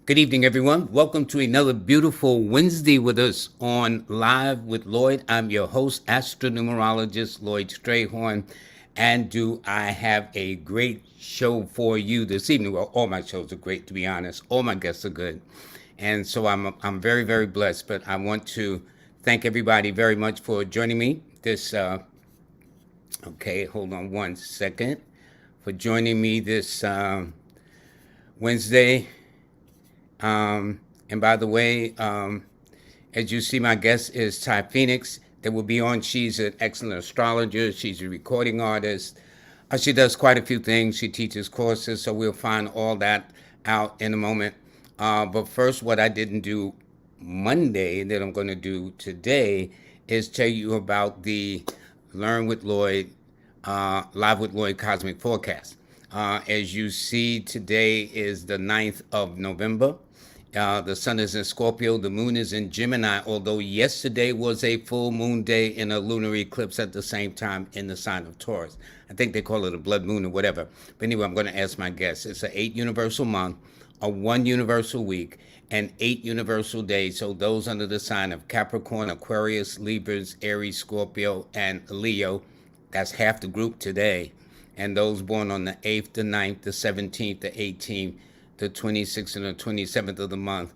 Good evening, everyone. Welcome to another beautiful Wednesday with us on Live with Lloyd. I'm your host, astronumerologist Lloyd Strayhorn. And do I have a great show for you this evening? Well, all my shows are great, to be honest. All my guests are good. And so I'm very, very blessed. But I want to thank everybody very much for joining me okay, hold on one second, for joining me this Wednesday. And by the way, as you see, my guest is Tiye Phoenix that will be on. She's an excellent astrologer. She's a recording artist. She does quite a few things. She teaches courses, so we'll find all that out in a moment. But first, what I didn't do Monday that I'm going to do today is tell you about the Learn with Lloyd, Live with Lloyd Cosmic Forecast. As you see, today is the 9th of November. The sun is in Scorpio, the moon is in Gemini, although yesterday was a full moon day and a lunar eclipse at the same time in the sign of Taurus. I think they call it a blood moon or whatever. But anyway, I'm going to ask my guests. It's an 8 universal month, a 1 universal week, and 8 universal days. So those under the sign of Capricorn, Aquarius, Libras, Aries, Scorpio, and Leo, that's half the group today. And those born on the 8th, the 9th, the 17th, the 18th, the 26th, and the 27th of the month.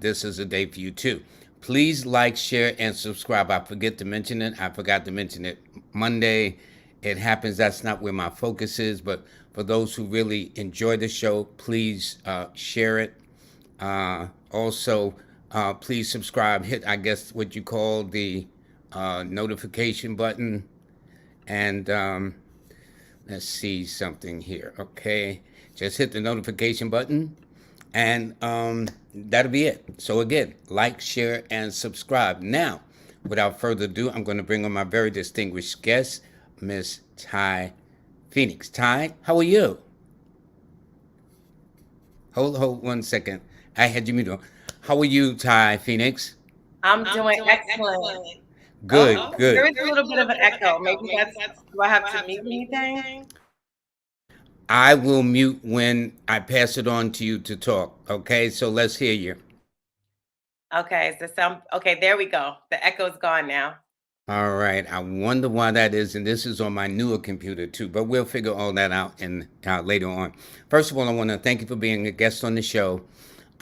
This is a day for you too. Please like, share, and subscribe. I forgot to mention it Monday. It happens. That's not where my focus is. But for those who really enjoy the show, please share it. Also, please subscribe. Hit, I guess, what you call the notification button. And let's see something here. Okay. Just hit the notification button, and that'll be it. So again, like, share, and subscribe. Now, without further ado, I'm going to bring on my very distinguished guest, Miss Tiye Phoenix. Tiye, how are you? Hold 1 second. I had you mute on. How are you, Tiye Phoenix? I'm doing excellent. Good, There good. is a little bit of an echo. Maybe do I have to mute anything? I will mute when I pass it on to you to talk. Okay, so let's hear you. Okay, okay, there we go. The echo's gone now. All right. I wonder why that is, and this is on my newer computer too. But we'll figure all that out later on. First of all, I want to thank you for being a guest on the show.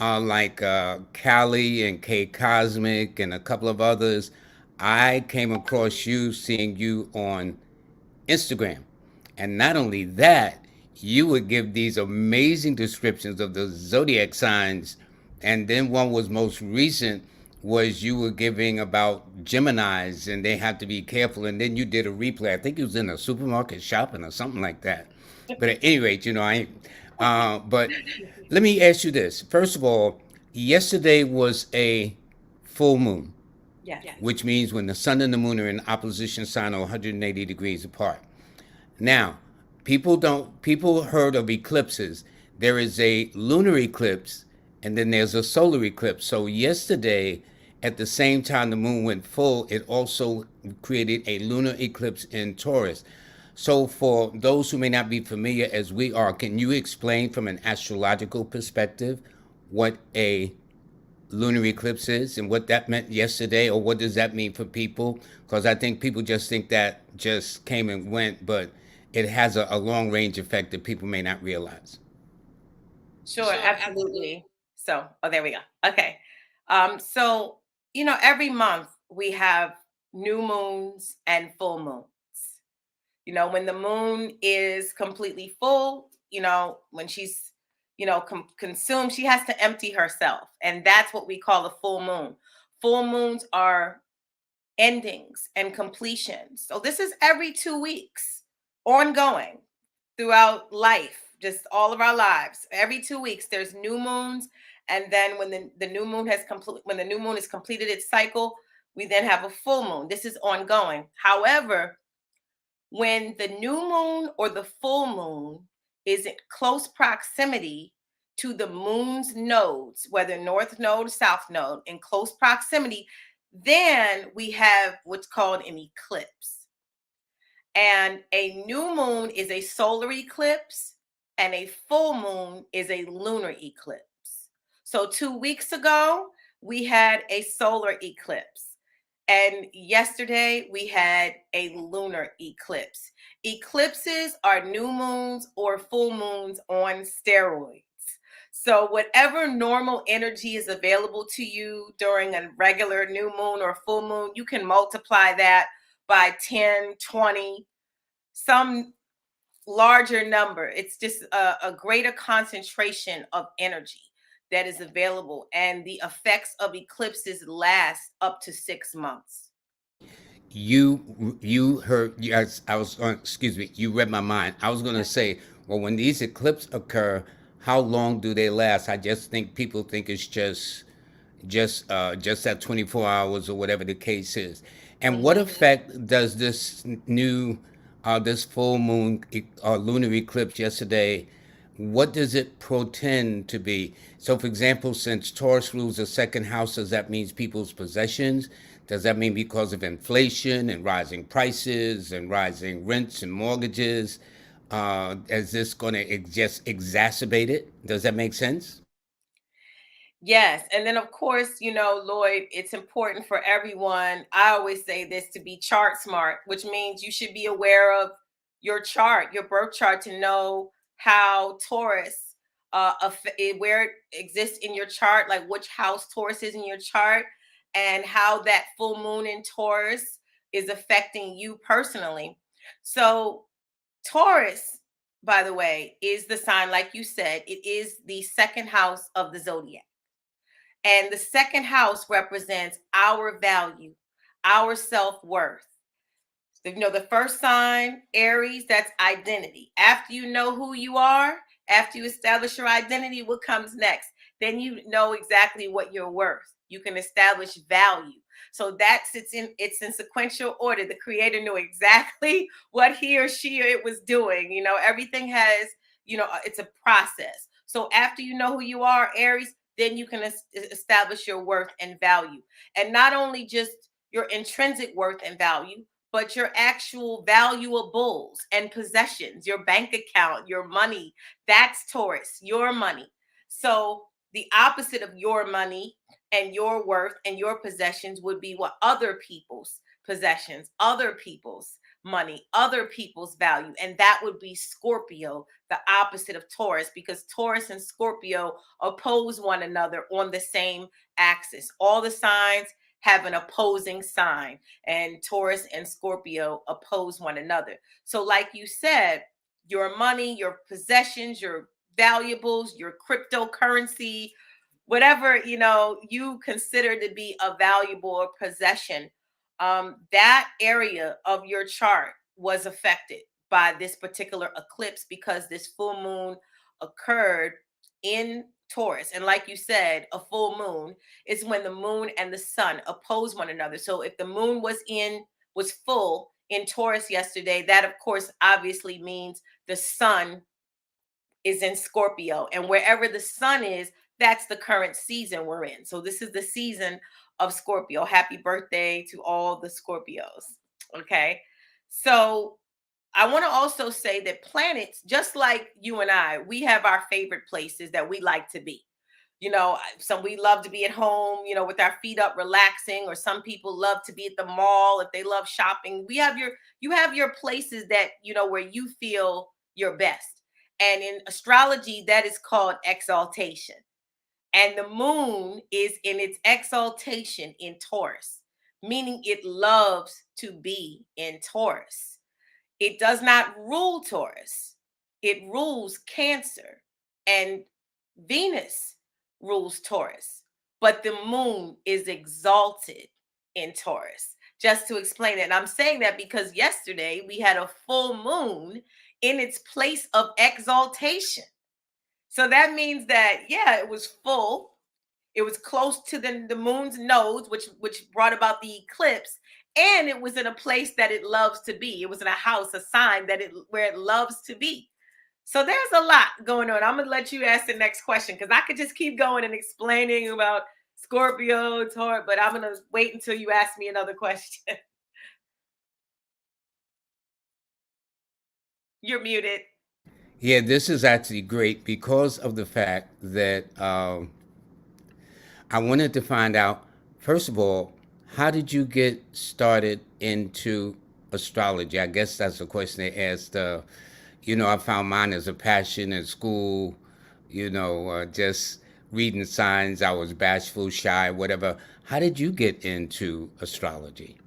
Like Callie and K Cosmic and a couple of others, I came across you, seeing you on Instagram, and not only that, you would give these amazing descriptions of the zodiac signs, and then one was most recent was you were giving about Geminis and they have to be careful, and then you did a replay. I think it was in a supermarket shopping or something like that. But at any rate, but let me ask you this. First of all, yesterday was a full moon, Yes. which means when the sun and the moon are in opposition sign or 180 degrees apart. Now, people heard of eclipses. There is a lunar eclipse and then there's a solar eclipse. So yesterday, at the same time the moon went full, it also created a lunar eclipse in Taurus. So for those who may not be familiar as we are, can you explain from an astrological perspective what a lunar eclipse is and what that meant yesterday, or what does that mean for people? Because I think people just think that just came and went, but it has a long range effect that people may not realize. Sure, absolutely. So, there we go. Okay. So, every month we have new moons and full moons. When the moon is completely full, when she's, consumed, she has to empty herself. And that's what we call a full moon. Full moons are endings and completions. So this is every 2 weeks, ongoing throughout life, just all of our lives. Every 2 weeks, there's new moons. And then when the new moon when the new moon has completed its cycle, we then have a full moon. This is ongoing. However, when the new moon or the full moon is in close proximity to the moon's nodes, whether north node, south node, in close proximity, then we have what's called an eclipse. And a new moon is a solar eclipse, and a full moon is a lunar eclipse. So 2 weeks ago, we had a solar eclipse. And yesterday we had a lunar eclipse. Eclipses are new moons or full moons on steroids. So, whatever normal energy is available to you during a regular new moon or full moon, you can multiply that by 10, 20, some larger number. It's just a greater concentration of energy that is available. And the effects of eclipses last up to 6 months. You heard, yes, I was on, excuse me, you read my mind. I was going to say, well, when these eclipses occur, how long do they last? I just think people think it's just that 24 hours or whatever the case is. And what Mhm. effect does this new this full moon lunar eclipse yesterday, what does it portend to be? So, for example, since Taurus rules the second house, does that mean people's possessions? Does that mean because of inflation and rising prices and rising rents and mortgages? Is this going to just exacerbate it? Does that make sense? Yes. And then, of course, Lloyd, it's important for everyone. I always say this, to be chart smart, which means you should be aware of your chart, your birth chart, to know how Taurus, where it exists in your chart, like which house Taurus is in your chart, and how that full moon in Taurus is affecting you personally. So, Taurus, by the way, is the sign, like you said, it is the second house of the zodiac. And the second house represents our value, our self worth. The first sign, Aries, that's identity. After you know who you are, after you establish your identity, what comes next? Then you know exactly what you're worth. You can establish value. So it's in sequential order. The creator knew exactly what he or she or it was doing. Everything has, it's a process. So after you know who you are, Aries, then you can establish your worth and value. And not only just your intrinsic worth and value, but your actual valuables and possessions, your bank account, your money. That's Taurus, your money. So the opposite of your money and your worth and your possessions would be what other people's possessions, other people's money, other people's value. And that would be Scorpio, the opposite of Taurus, because Taurus and Scorpio oppose one another on the same axis. All the signs have an opposing sign, and Taurus and Scorpio oppose one another. So, like you said, your money, your possessions, your valuables, your cryptocurrency, whatever you consider to be a valuable possession, that area of your chart was affected by this particular eclipse, because this full moon occurred in Taurus. And like you said, a full moon is when the moon and the sun oppose one another. So if the moon was full in Taurus yesterday, that of course obviously means the sun is in Scorpio. And wherever the sun is, that's the current season we're in. So this is the season of Scorpio. Happy birthday to all the Scorpios. Okay. So I want to also say that planets, just like you and I, we have our favorite places that we like to be. Some we love to be at home, with our feet up relaxing, or some people love to be at the mall if they love shopping. You have your places that, where you feel your best. And in astrology, that is called exaltation. And the moon is in its exaltation in Taurus, meaning it loves to be in Taurus. It does not rule Taurus. It rules Cancer. And Venus rules Taurus. But the moon is exalted in Taurus. Just to explain it. And I'm saying that because yesterday we had a full moon in its place of exaltation. So that means that, yeah, it was full. It was close to the moon's nose, which brought about the eclipse, and it was in a place that it loves to be. It was in a house, a sign that it where it loves to be. So there's a lot going on. I'm gonna let you ask the next question, because I could just keep going and explaining about Scorpio, Taurus, but I'm gonna wait until you ask me another question. You're muted. Yeah, this is actually great because of the fact that I wanted to find out, first of all, how did you get started into astrology? I guess that's a question they asked. I found mine as a passion in school, just reading signs. I was bashful, shy, whatever. How did you get into astrology?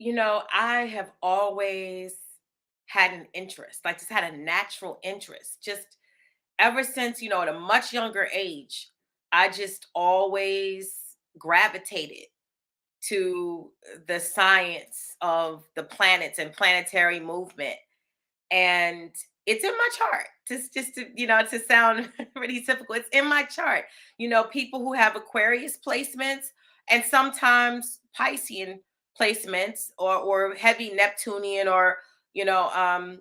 I have always had an interest, like just had a natural interest. Just ever since, at a much younger age, I just always gravitated to the science of the planets and planetary movement. And it's in my chart. Just to sound pretty typical, it's in my chart. People who have Aquarius placements and sometimes Piscean placements or heavy Neptunian or you know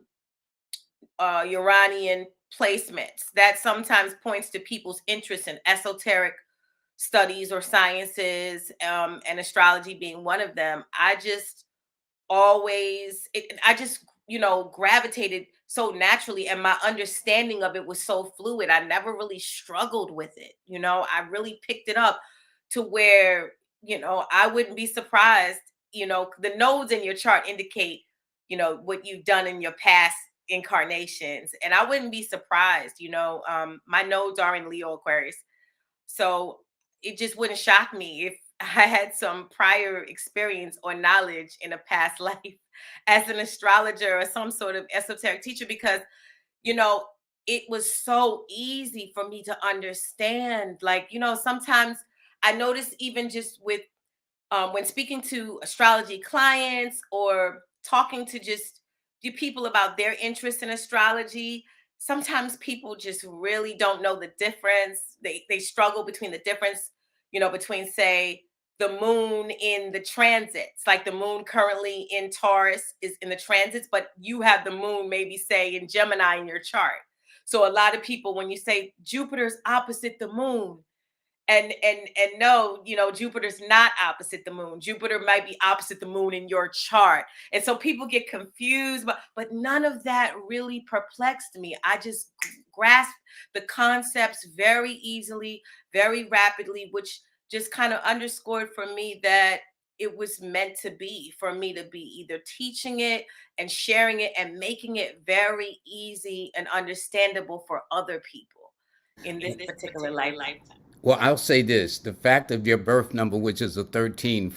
Uranian placements, that sometimes points to people's interest in esoteric studies or sciences, and astrology being one of them. I just gravitated so naturally, and my understanding of it was so fluid. I never really struggled with it. I really picked it up to where I wouldn't be surprised. The nodes in your chart indicate what you've done in your past incarnations, and I wouldn't be surprised. My nodes are in Leo Aquarius, so it just wouldn't shock me if I had some prior experience or knowledge in a past life as an astrologer or some sort of esoteric teacher, because, you know, it was so easy for me to understand. Like, sometimes I notice even just with when speaking to astrology clients or talking to just the people about their interest in astrology, sometimes people just really don't know the difference. They struggle between the difference, between, say, the moon in the transits. Like the moon currently in Taurus is in the transits, but you have the moon maybe say in Gemini in your chart. So a lot of people, when you say Jupiter's opposite the moon, and no, Jupiter's not opposite the moon. Jupiter might be opposite the moon in your chart, and so people get confused, but none of that really perplexed me. I just grasped the concepts very easily, very rapidly, which just kind of underscored for me that it was meant to be for me to be either teaching it and sharing it and making it very easy and understandable for other people in this particular lifetime. Well, I'll say this: the fact of your birth number, which is a 13-4,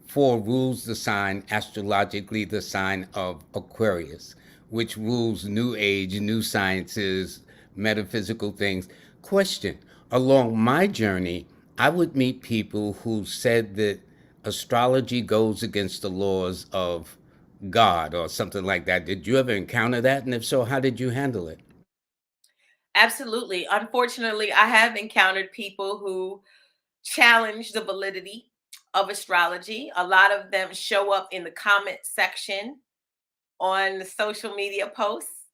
4 rules the sign astrologically, the sign of Aquarius, which rules new age, new sciences, metaphysical things. Question: along my journey, I would meet people who said that astrology goes against the laws of God or something like that. Did you ever encounter that? And if so, how did you handle it? Absolutely. Unfortunately, I have encountered people who challenge the validity of astrology. A lot of them show up in the comment section on the social media posts,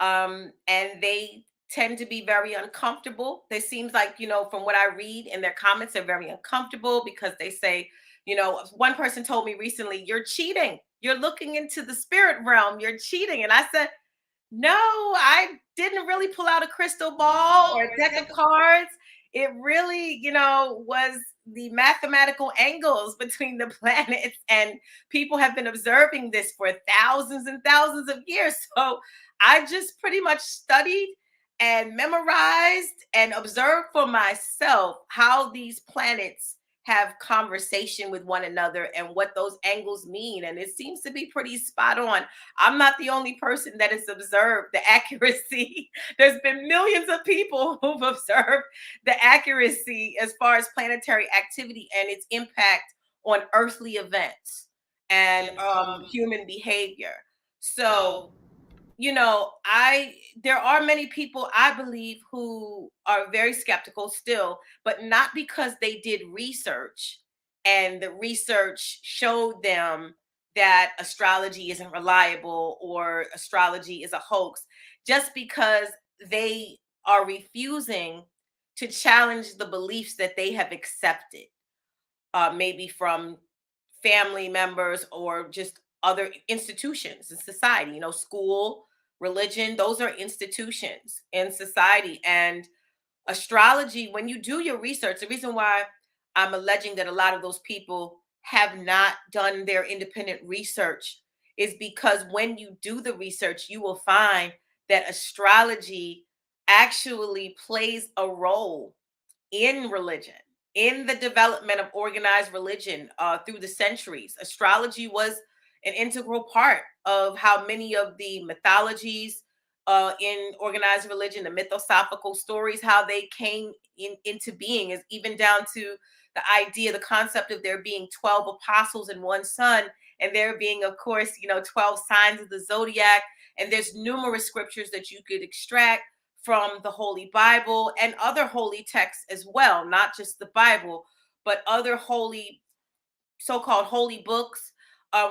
and they tend to be very uncomfortable. It seems like, from what I read in their comments, they're very uncomfortable because they say, one person told me recently, "You're cheating. You're looking into the spirit realm. You're cheating." And I said, no, I didn't really pull out a crystal ball or a deck of cards. It really, was the mathematical angles between the planets, and people have been observing this for thousands and thousands of years. So I just pretty much studied and memorized and observed for myself how these planets have conversation with one another and what those angles mean. And it seems to be pretty spot on. I'm not the only person that has observed the accuracy. There's been millions of people who've observed the accuracy as far as planetary activity and its impact on earthly events and human behavior. So, I there are many people, I believe, who are very skeptical still, but not because they did research and the research showed them that astrology isn't reliable or astrology is a hoax, just because they are refusing to challenge the beliefs that they have accepted, maybe from family members or just other institutions in society, school, religion, those are institutions in society. And Astrology, when you do your research, the reason why I'm alleging that a lot of those people have not done their independent research is because when you do the research, you will find that astrology actually plays a role in religion, in the development of organized religion through the centuries. Astrology was an integral part of how many of the mythologies in organized religion, the mythosophical stories, how they came into being, is even down to the idea, the concept of there being 12 apostles and one son, and there being, of course, 12 signs of the zodiac. And there's numerous scriptures that you could extract from the Holy Bible and other holy texts as well, not just the Bible, but other holy, so-called holy books,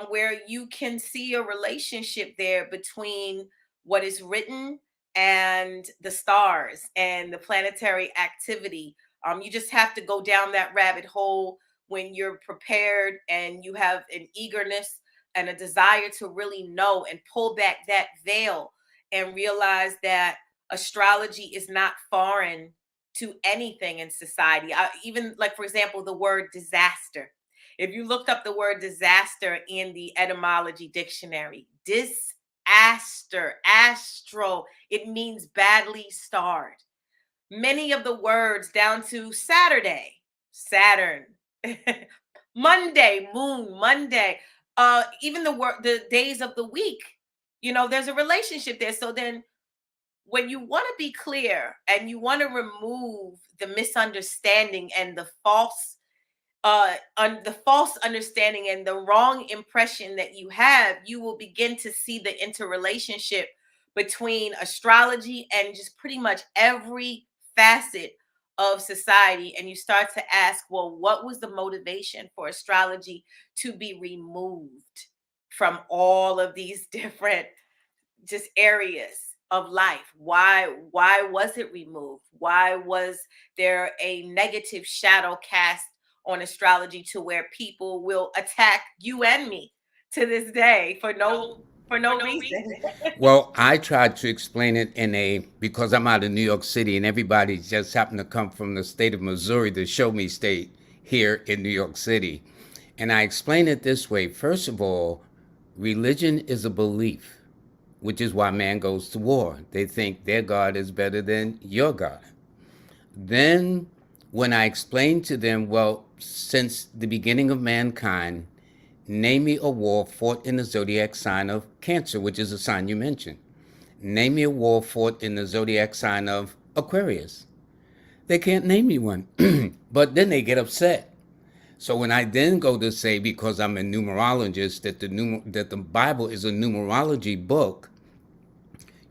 where you can see a relationship there between what is written and the stars and the planetary activity. You just have to go down that rabbit hole when you're prepared and you have an eagerness and a desire to really know and pull back that veil and realize that astrology is not foreign to anything in society. Even, like, for example, the word disaster. If you looked up the word disaster in the etymology dictionary, disaster, astro, it means badly starred. Many of the words, down to Saturday, Saturn, Monday, moon, Monday, even the days of the week, there's a relationship there. So then when you want to be clear and you want to remove the misunderstanding and the false understanding and the wrong impression that you have, you will begin to see the interrelationship between astrology and just pretty much every facet of society. And you start to ask, well, what was the motivation for astrology to be removed from all of these different just areas of life? Why was it removed? Why was there a negative shadow cast on astrology to where people will attack you and me to this day for no reason? Well, I tried to explain it because I'm out of New York City and everybody just happened to come from the state of Missouri to show me state here in New York City. And I explain it this way. First of all, religion is a belief, which is why man goes to war. They think their God is better than your God. Then, when I explained to them, well, since the beginning of mankind, name me a war fought in the zodiac sign of Cancer, which is a sign you mentioned. Name me a war fought in the zodiac sign of Aquarius. They can't name me one. But then they get upset. So when I then go to say, because I'm a numerologist, that the Bible is a numerology book,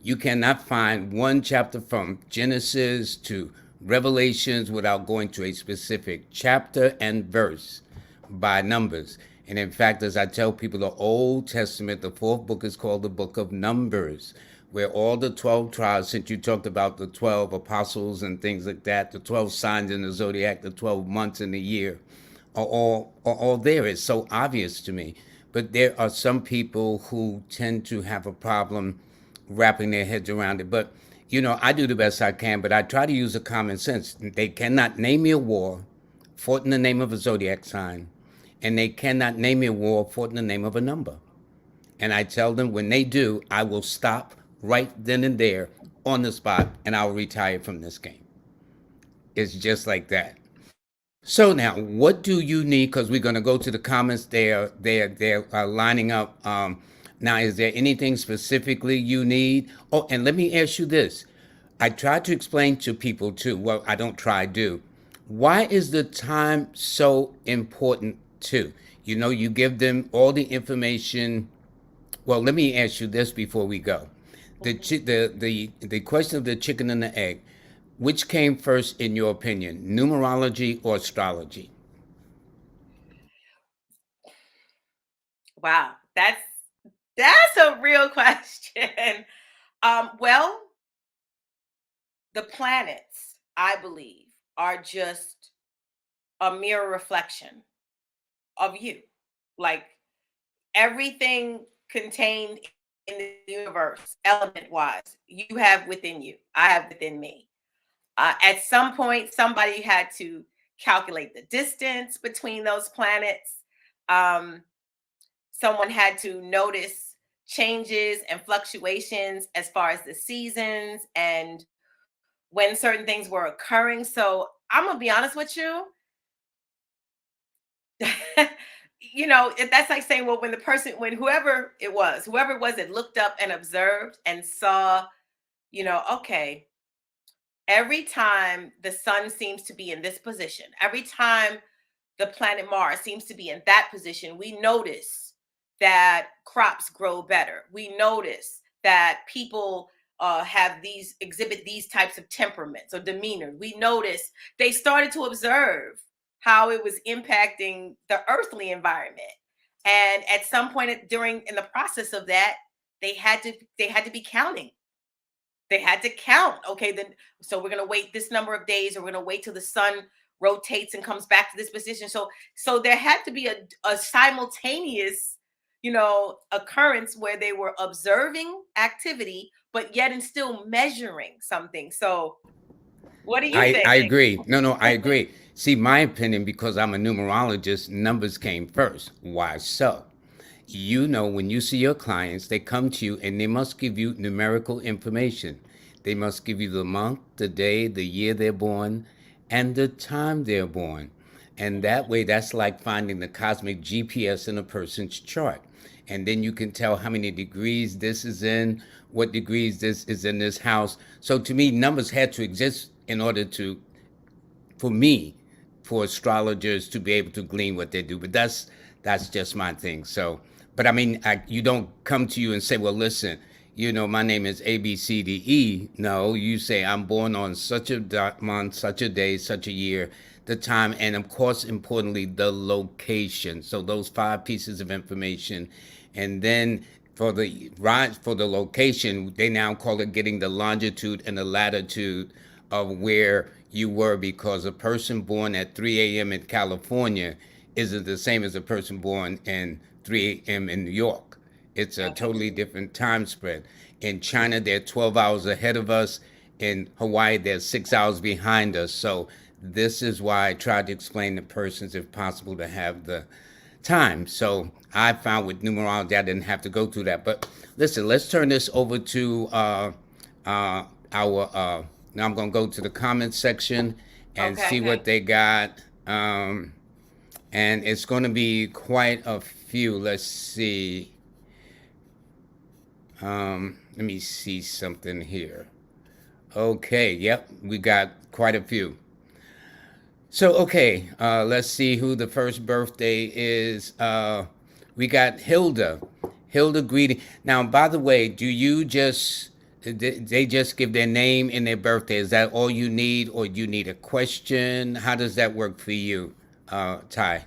you cannot find one chapter from Genesis to Revelations without going to a specific chapter and verse by numbers. And in fact, as I tell people, the Old Testament, the fourth book is called the book of Numbers, where all the 12 tribes, since you talked about the 12 apostles and things like that, the 12 signs in the zodiac, the 12 months in the year, are all there. It's so obvious to me. But there are some people who tend to have a problem wrapping their heads around it. But, I do the best I can, but I try to use a common sense. They cannot name me a war fought in the name of a zodiac sign, and they cannot name me a war fought in the name of a number. And I tell them when they do, I will stop right then and there on the spot, and I'll retire from this game. It's just like that. So now, what do you need? Because we're going to go to the comments. They're lining up. Now, is there anything specifically you need? Oh, and let me ask you this. I try to explain to people too. Well, I don't try, do. Why is the time so important too? You give them all the information. Well, let me ask you this before we go. The question of the chicken and the egg. Which came first, in your opinion, numerology or astrology? Wow, that's a real question. Well, the planets, I believe, are just a mirror reflection of you. Like, everything contained in the universe, element wise, you have within you, I have within me. At some point, somebody had to calculate the distance between those planets. Um, Someone had to notice changes and fluctuations as far as the seasons and when certain things were occurring. So I'm gonna be honest with you. That's like saying, well, when whoever it was that looked up and observed and saw, okay, every time the sun seems to be in this position, every time the planet Mars seems to be in that position, we notice that crops grow better. We notice that people exhibit these types of temperaments or demeanor. We notice they started to observe how it was impacting the earthly environment. And at some point in the process of that, they had to be counting. They had to count. Okay, then so we're gonna wait this number of days, or we're gonna wait till the sun rotates and comes back to this position. So there had to be a simultaneous, occurrence where they were observing activity, but yet and still measuring something. So what do you think? I agree. No, I agree. See, my opinion, because I'm a numerologist, numbers came first. Why so? When you see your clients, they come to you and they must give you numerical information. They must give you the month, the day, the year they're born, and the time they're born. And that way, that's like finding the cosmic GPS in a person's chart. And then you can tell how many degrees this is in, what degrees this is in this house. So to me, numbers had to exist in order for me, for astrologers to be able to glean what they do. But that's just my thing. So, but I mean, you don't come to you and say, well, listen, my name is A, B, C, D, E. No, you say I'm born on such a month, such a day, such a year, the time, and of course, importantly, the location. So those 5 pieces of information, and then for the location, they now call it getting the longitude and the latitude of where you were, because a person born at 3 a.m. in California isn't the same as a person born in 3 a.m. in New York. It's a totally different time spread. In China, they're 12 hours ahead of us. In Hawaii, they're 6 hours behind us. So this is why I tried to explain to persons, if possible, to have the time. So I found with numerology, I didn't have to go through that. But listen, let's turn this over to our. Now I'm going to go to the comments section and Okay. see what they got. And it's going to be quite a few. Let's see. Let me see something here. Okay, yep, we got quite a few. So, okay, let's see who the first birthday is. We got Hilda. Hilda greeting. Now, by the way, they just give their name and their birthday? Is that all you need, or do you need a question? How does that work for you, Ty?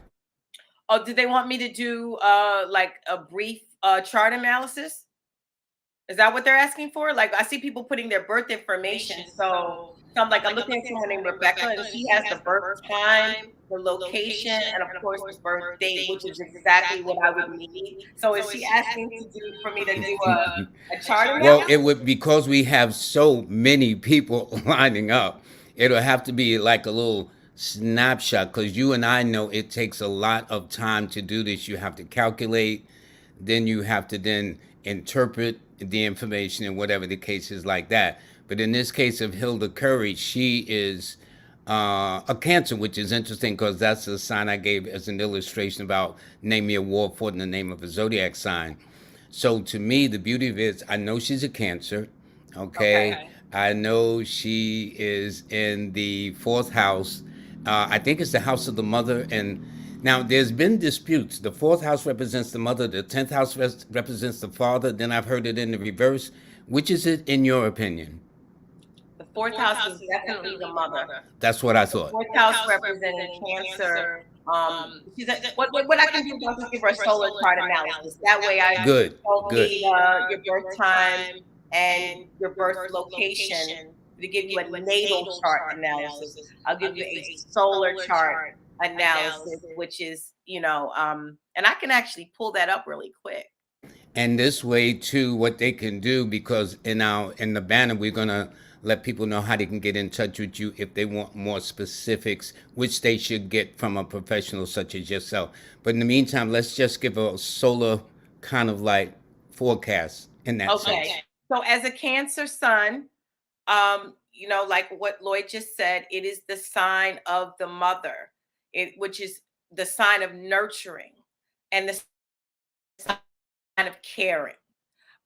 Oh, did they want me to do like a brief chart analysis? Is that what they're asking for? Like, I see people putting their birth information. So I'm looking at someone named Rebecca, and she has the birth time, the location, and of course the birth date, which is exactly what I would need. So is she asking for me to do a chart Well, analysis? it would, because we have so many people lining up. It'll have to be like a little snapshot, because you and I know it takes a lot of time to do this. You have to calculate, then you have to then interpret the information, and whatever the case is, like that. But in this case of Hilda Curry, she is a Cancer, which is interesting because that's the sign I gave as an illustration about name me a war fort in the name of a Zodiac sign. So to me, the beauty of it is I know she's a Cancer. Okay. Okay. I know she is in the 4th house. I think it's the house of the mother. And now there's been disputes. The 4th house represents the mother. The 10th house represents the father. Then I've heard it in the reverse. Which is it in your opinion? The fourth house is definitely the mother. That's what I thought. Fourth house representing Cancer. What I can do is I'll just give her a solar chart analysis. That way I Good. calculate Good. your birth time and your birth location to give you a natal chart analysis. I'll give you a solar chart analysis, which is, and I can actually pull that up really quick. And this way too, what they can do, because in the banner we're gonna let people know how they can get in touch with you if they want more specifics, which they should get from a professional such as yourself. But in the meantime, let's just give a solar kind of like forecast in that sense. Okay. So as a Cancer sun, like what Lloyd just said, it is the sign of the mother, which is the sign of nurturing and the sign of caring.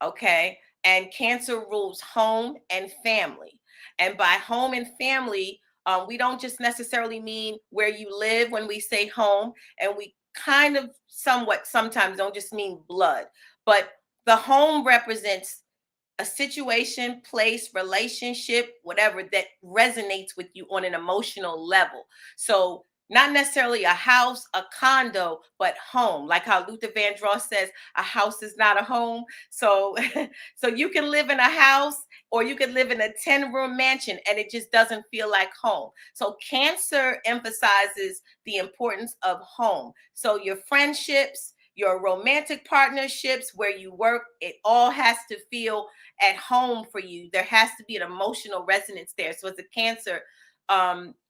Okay. And Cancer rules home and family. And by home and family, we don't just necessarily mean where you live when we say home, and we kind of somewhat sometimes don't just mean blood, but the home represents a situation, place, relationship, whatever that resonates with you on an emotional level. So, not necessarily a house, a condo, but home. Like how Luther Vandross says, a house is not a home. So, so you can live in a house or you could live in a 10-room mansion and it just doesn't feel like home. So, Cancer emphasizes the importance of home. So, your friendships, your romantic partnerships, where you work, it all has to feel at home for you. There has to be an emotional resonance there. So as a Cancer,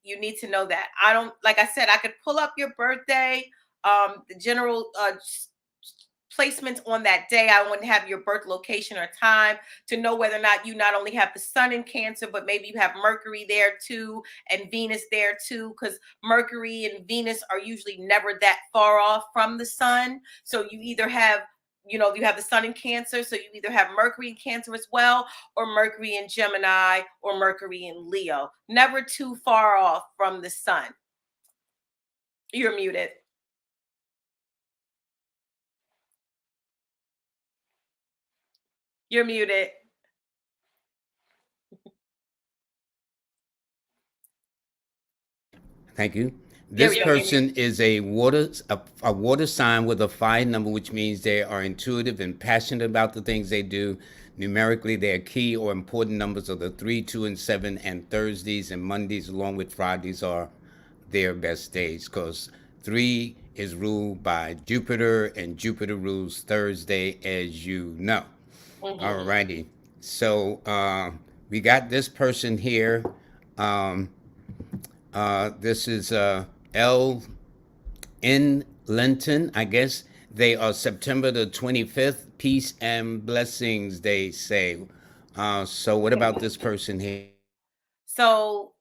you need to know that. I don't, like I said, I could pull up your birthday, the general placements on that day. I wouldn't have your birth location or time to know whether or not you not only have the sun in Cancer, but maybe you have Mercury there too and Venus there too, because Mercury and Venus are usually never that far off from the sun. So you either have, you have the sun in Cancer, so you either have Mercury in Cancer as well, or Mercury in Gemini, or Mercury in Leo. Never too far off from the sun. You're muted. You're muted. Thank you. There This we go. person is a water sign with a 5 number, which means they are intuitive and passionate about the things they do. Numerically, their key or important numbers are the 3, 2, and 7, and Thursdays and Mondays, along with Fridays, are their best days because 3 is ruled by Jupiter, and Jupiter rules Thursday, as you know. All righty. So we got this person here. This is L. in Linton, I guess. They are September the 25th. Peace and blessings, they say. So what about this person here? So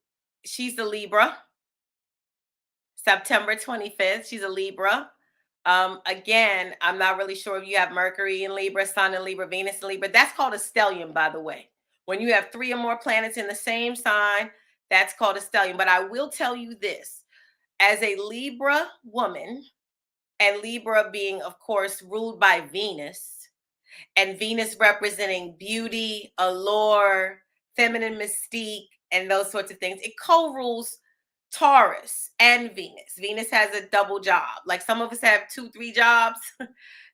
she's a Libra, September 25th. She's a Libra. Again, I'm not really sure if you have Mercury in Libra, Sun in Libra, Venus in Libra. That's called a stellium, by the way. When you have 3 or more planets in the same sign, that's called a stellium. But I will tell you this, as a Libra woman, and Libra being, of course, ruled by Venus, and Venus representing beauty, allure, feminine mystique, and those sorts of things, it co-rules Taurus and Venus. Venus has a double job. Like some of us have 2, 3 jobs.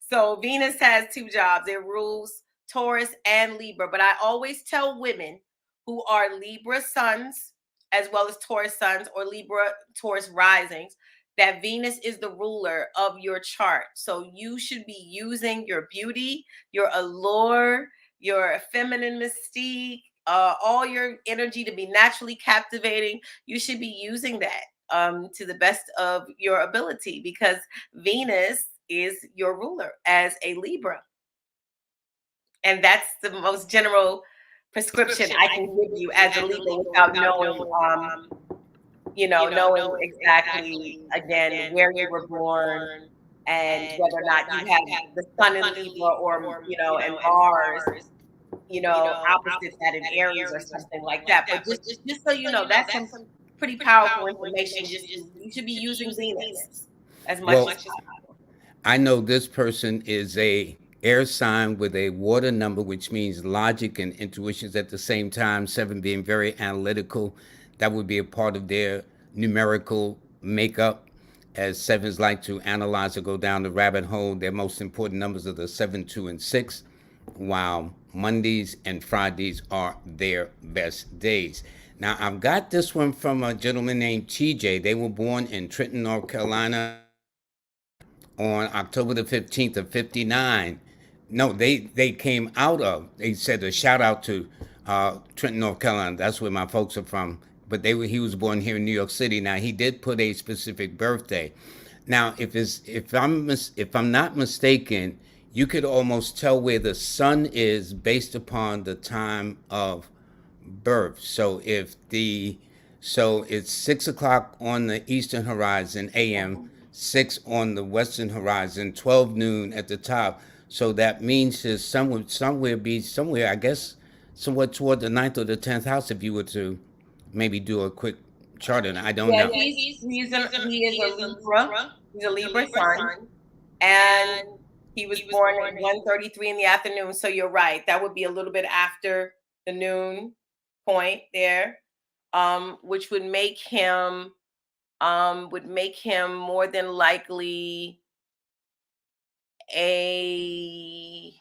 So Venus has 2 jobs. It rules Taurus and Libra. But I always tell women who are Libra suns, as well as Taurus suns or Libra Taurus risings, that Venus is the ruler of your chart. So you should be using your beauty, your allure, your feminine mystique, all your energy to be naturally captivating. You should be using that to the best of your ability, because Venus is your ruler as a Libra. And that's the most general prescription I can give you as a Libra without knowing, knowing exactly, again, where you were born and whether or not you have the sun in Libra or, and Mars, opposite that in Aries or something like that. But just so you know, that's some pretty powerful information. You should be using Venus as much as possible. I know this person is a air sign with a water number, which means logic and intuitions at the same time. 7 being very analytical. That would be a part of their numerical makeup, as 7s like to analyze or go down the rabbit hole. Their most important numbers are the 7, 2, and 6, while Mondays and Fridays are their best days. Now, I've got this one from a gentleman named Tiye. They were born in Trenton, North Carolina on October the 15th of 59. No, they came out of. They said a shout out to Trenton, North Carolina. That's where my folks are from. But he was born here in New York City. Now he did put a specific birthday. Now if I'm not mistaken, you could almost tell where the sun is based upon the time of birth. So it's 6 o'clock on the eastern horizon AM, 6 on the western horizon, 12 noon at the top. So that means his sun would somewhere be somewhere, I guess, somewhere toward the ninth or the 10th house if you were to maybe do a quick chart. And I don't Yeah, know. he is a Libra. He's a Libra sun, and he was born at 1:33 in the afternoon. So you're right. That would be a little bit after the noon point there, which would make him more than likely a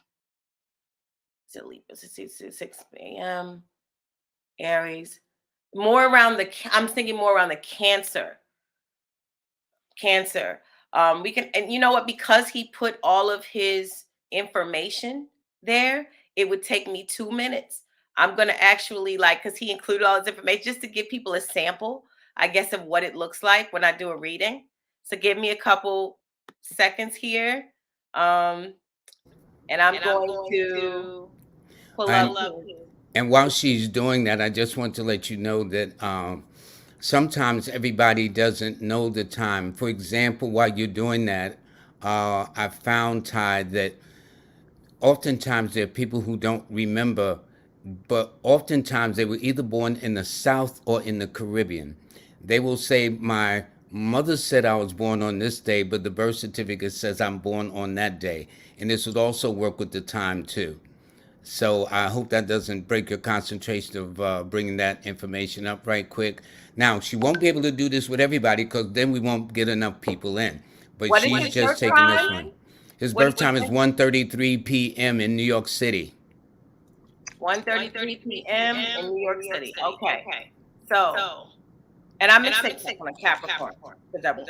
Libra. 6 a.m. Aries. I'm thinking more around the Cancer. We can, and you know what? Because he put all of his information there, it would take me 2 minutes. I'm gonna actually because he included all his information just to give people a sample, I guess, of what it looks like when I do a reading. So give me a couple seconds here, um, and I'm going to pull up. And and while she's doing that, I just want to let you know that sometimes everybody doesn't know the time. For example, while you're doing that, I found, Ty, that oftentimes there are people who don't remember, but oftentimes they were either born in the South or in the Caribbean. They will say, my mother said I was born on this day, but the birth certificate says I'm born on that day. And this would also work with the time, too. So I hope that doesn't break your concentration of bringing that information up right quick. Now, she won't be able to do this with everybody because then we won't get enough people in. But What is she's his just birth taking this time? one. His What birth time is 1:33 p.m. in New York City. 1:33 p.m. in New York City. Okay. So, and I'm mixing on a Capricorn because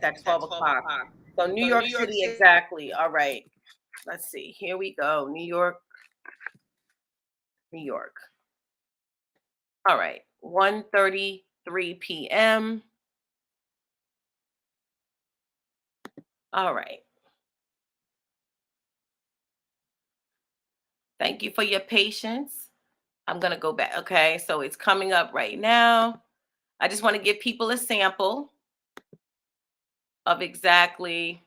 that's 12 o'clock. So New York City, exactly. All right. Let's see. Here we go. New York. All right. 1:33 p.m. All right. Thank you for your patience. I'm going to go back. Okay. So it's coming up right now. I just want to give people a sample of exactly.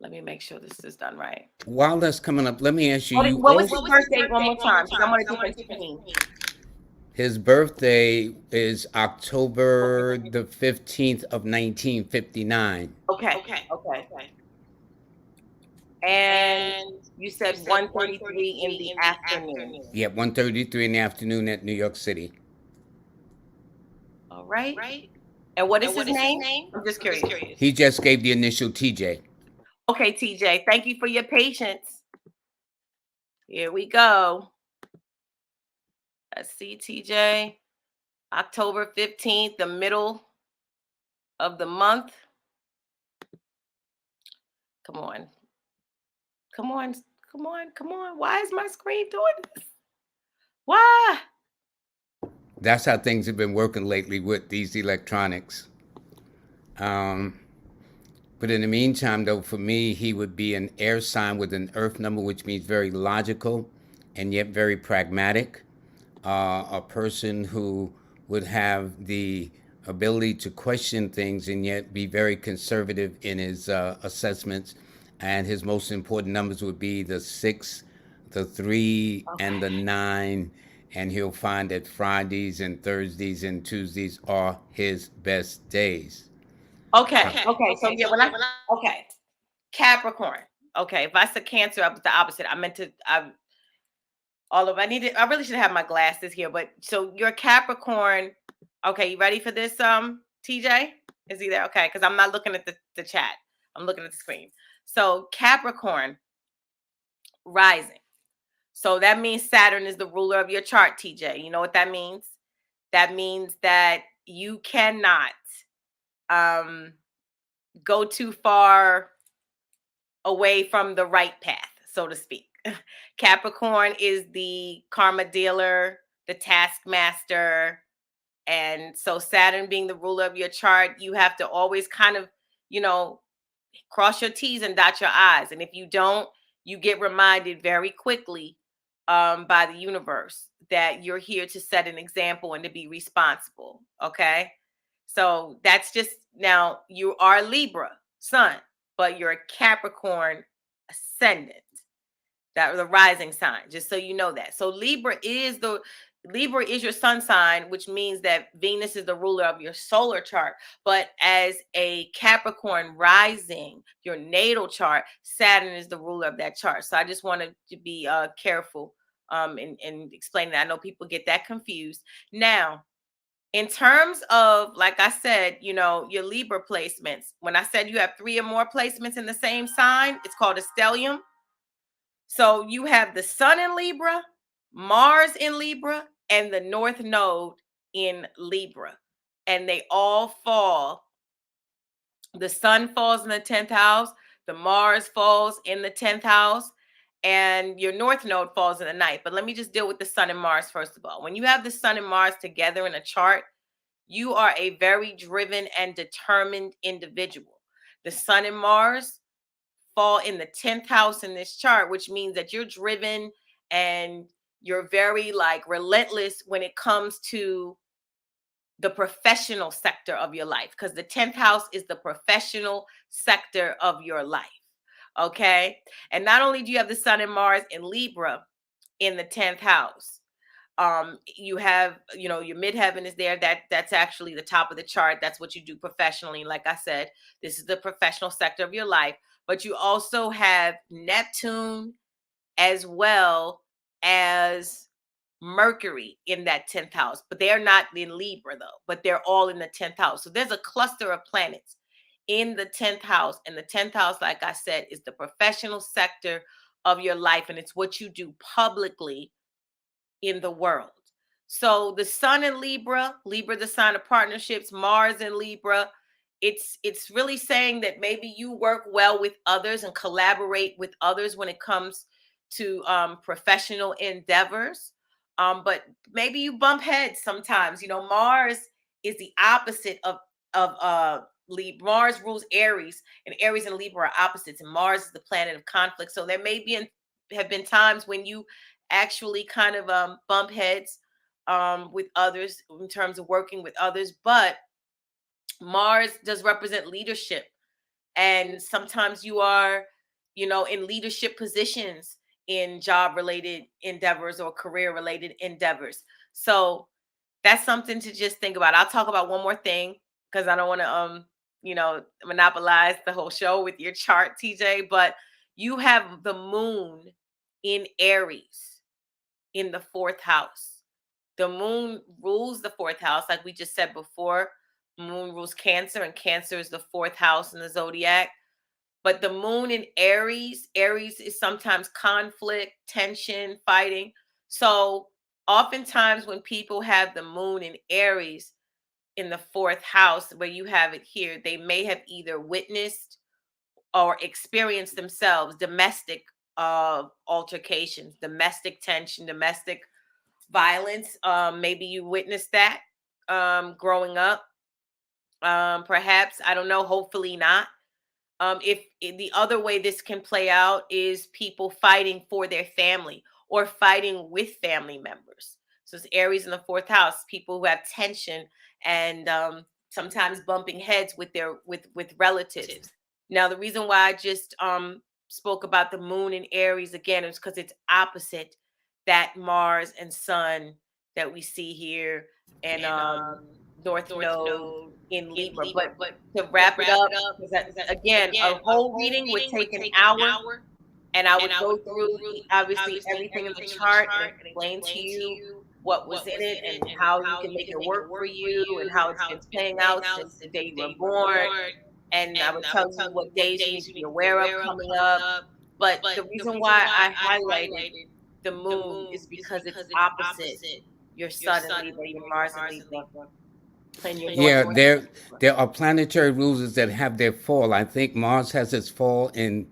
Let me make sure this is done right. While that's coming up, let me ask you. What was his birthday one more time? Because I'm on a different screen. His birthday is October the 15th of 1959. Okay. And you said 1:33 in the afternoon. Yeah, 1:33 in the afternoon at New York City. All right. And what is his name? I'm just curious. He just gave the initial TJ. Okay, TJ, thank you for your patience. Here we go. Let's see, TJ. October 15th, the middle of the month. Come on. Why is my screen doing this? Why? That's how things have been working lately with these electronics. But in the meantime, though, for me, he would be an air sign with an earth number, which means very logical and yet very pragmatic. A person who would have the ability to question things and yet be very conservative in his assessments. And his most important numbers would be the 6, the 3, and the 9. And he'll find that Fridays and Thursdays and Tuesdays are his best days. Okay. So yeah, okay. Capricorn. Okay. If I said Cancer, I was the opposite. I meant to. I really should have my glasses here. But so you're Capricorn. Okay, you ready for this? TJ, is he there? Okay, because I'm not looking at the chat. I'm looking at the screen. So Capricorn rising. So that means Saturn is the ruler of your chart, TJ. You know what that means? That means that you cannot go too far away from the right path, so to speak. Capricorn is the karma dealer, the taskmaster. And so Saturn being the ruler of your chart, you have to always kind of, you know, cross your T's and dot your I's. And if you don't, you get reminded very quickly by the universe that you're here to set an example and to be responsible. Okay. So that's just, now you are Libra sun, but you're a Capricorn ascendant, that the rising sign, just so you know that. So Libra is your sun sign, which means that Venus is the ruler of your solar chart. But as a Capricorn rising, your natal chart, Saturn is the ruler of that chart. So I just wanted to be careful in explaining that. I know people get that confused. Now, in terms of, like I said, your Libra placements, when I said you have 3 or more placements in the same sign, it's called a stellium. So you have the sun in Libra, Mars in Libra, and the North Node in Libra. And they all fall. The sun falls in the 10th house, the Mars falls in the 10th house, and your North Node falls in the ninth. But let me just deal with the sun and Mars first of all. When you have the sun and Mars together in a chart, you are a very driven and determined individual. The sun and Mars fall in the 10th house in this chart, which means that you're driven and you're very relentless when it comes to the professional sector of your life, because the 10th house is the professional sector of your life. Okay. And not only do you have the sun and Mars in Libra in the 10th house, you have, your midheaven is there. That's actually the top of the chart. That's what you do professionally. Like I said, this is the professional sector of your life. But you also have Neptune as well as Mercury in that 10th house. But they're not in Libra though, but they're all in the 10th house. So there's a cluster of planets in the 10th house. And the 10th house, like I said, is the professional sector of your life. And it's what you do publicly in the world. So the sun in Libra, the sign of partnerships, Mars in Libra, it's really saying that maybe you work well with others and collaborate with others when it comes to professional endeavors. But maybe you bump heads sometimes. Mars is the opposite of Libra. Mars rules Aries, and Aries and Libra are opposites, and Mars is the planet of conflict. So there may have been times when you actually kind of bump heads with others in terms of working with others. But Mars does represent leadership, and sometimes you are, in leadership positions in job related endeavors or career related endeavors. So that's something to just think about. I'll talk about one more thing because I don't want to monopolize the whole show with your chart, TJ. But you have the moon in Aries in the 4th house. The moon rules the 4th house, like we just said before. Moon rules Cancer, and Cancer is the 4th house in the zodiac. But the moon in Aries is sometimes conflict, tension, fighting. So oftentimes when people have the moon in Aries in the 4th house, where you have it here, they may have either witnessed or experienced themselves domestic altercations, domestic tension, domestic violence. Maybe you witnessed that growing up. Perhaps, I don't know, hopefully not. If the other way this can play out is people fighting for their family or fighting with family members. So it's Aries in the 4th house, people who have tension and sometimes bumping heads with with relatives. Now, the reason why I just spoke about the moon in Aries again is because it's opposite that Mars and Sun that we see here, and North Node in Libra. But to wrap it up, because again, a whole reading would take an hour, and I would go through obviously everything in the chart and explain to you what was in it and how you can make it work for you and how it's been playing out since the day you were born. And I would tell you what days you need to be aware of coming up. But the reason why I highlighted the moon is because it's opposite your sun in Libra, your Mars in Libra. in your Yeah, North Node. there are planetary rulers that have their fall. I think Mars has its fall in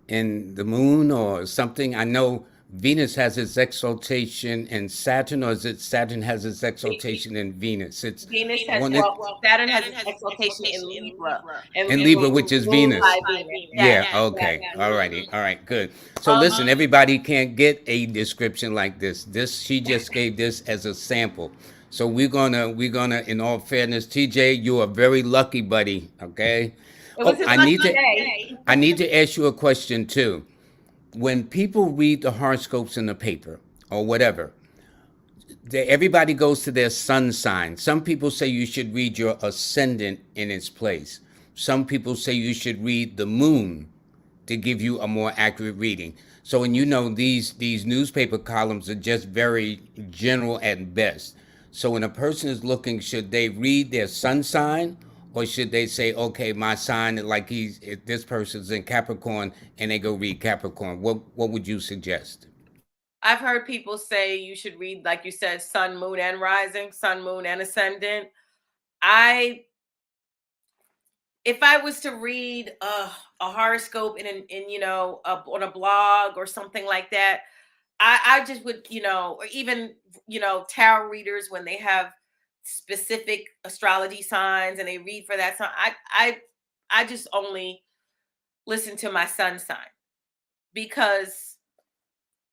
the moon or something. I know Venus has its exaltation in Saturn, or is it Saturn has its exaltation in Venus? It's Venus has, one well, Saturn has its exaltation in Libra, and in Libra Libra, which is is ruled Venus. by Venus. Yes, Yeah, okay. yes. All righty. All right, good. So Um, listen, everybody can't get a description like this. She just gave this as a sample. So we're gonna in all fairness, TJ, you are very lucky, buddy. Okay. it was Oh, his I lucky need to day. I need to ask you a question too. When people read the horoscopes in the paper or whatever, everybody goes to their sun sign. Some people say you should read your ascendant in its place. Some people say you should read the moon to give you a more accurate reading. So, and you know, these newspaper columns are just very general at best. So, when a person is looking, should they read their sun sign, or should they say, okay, my sign, like if this person's in Capricorn, and they go read Capricorn? What would you suggest? I've heard people say you should read, like you said, sun, moon, and rising, sun, moon, and ascendant. I, if I was to read a horoscope in on a blog or something like that, I just would, or even, tarot readers when they have specific astrology signs and they read for that sign. I just only listen to my sun sign because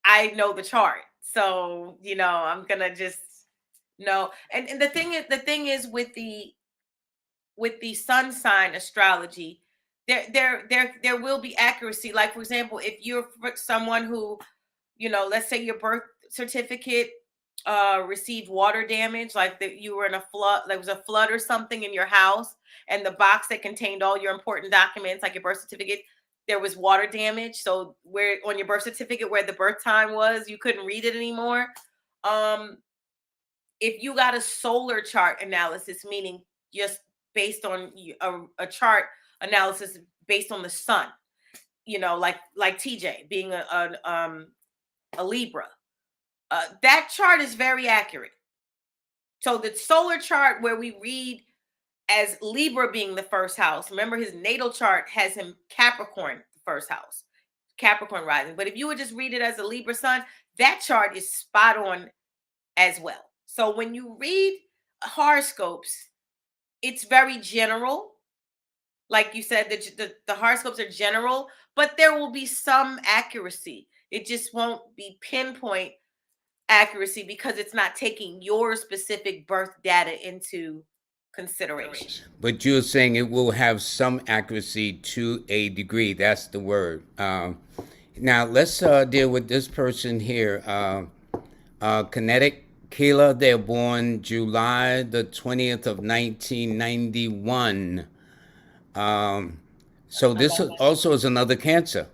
I know the chart. So, I'm gonna just know. And the thing is with the sun sign astrology, there will be accuracy. Like, for example, if you're someone who, let's say your birth certificate received water damage, like that you were in a flood, there was a flood or something in your house, and the box that contained all your important documents, like your birth certificate, there was water damage. So where on your birth certificate where the birth time was, you couldn't read it anymore. Um, if you got a solar chart analysis, meaning just based on a chart analysis based on the sun, like TJ being a Libra, that chart is very accurate. So the solar chart where we read as Libra being the first house, remember his natal chart has him Capricorn, the first house, Capricorn rising. But if you would just read it as a Libra sun, that chart is spot on as well. So when you read horoscopes, it's very general. Like you said, the horoscopes are general, but there will be some accuracy. It just won't be pinpoint accuracy because it's not taking your specific birth data into consideration. But you're saying it will have some accuracy to a degree. That's the word. Now let's deal with this person here. Kinetic Kayla. They're born July the 20th of 1991. So this also is another Cancer.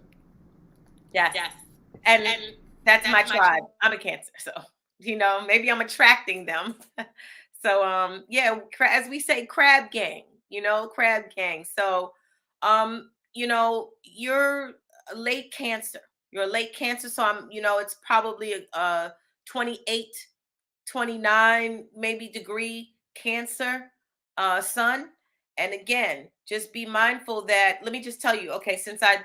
Yes. And that's my tribe. I'm a Cancer. So, maybe I'm attracting them. So, yeah, as we say, crab gang, crab gang. So, you're a late Cancer. You're a late Cancer. So it's probably a 28, 29, maybe degree Cancer sun. And again, just be mindful that, let me just tell you, okay, since I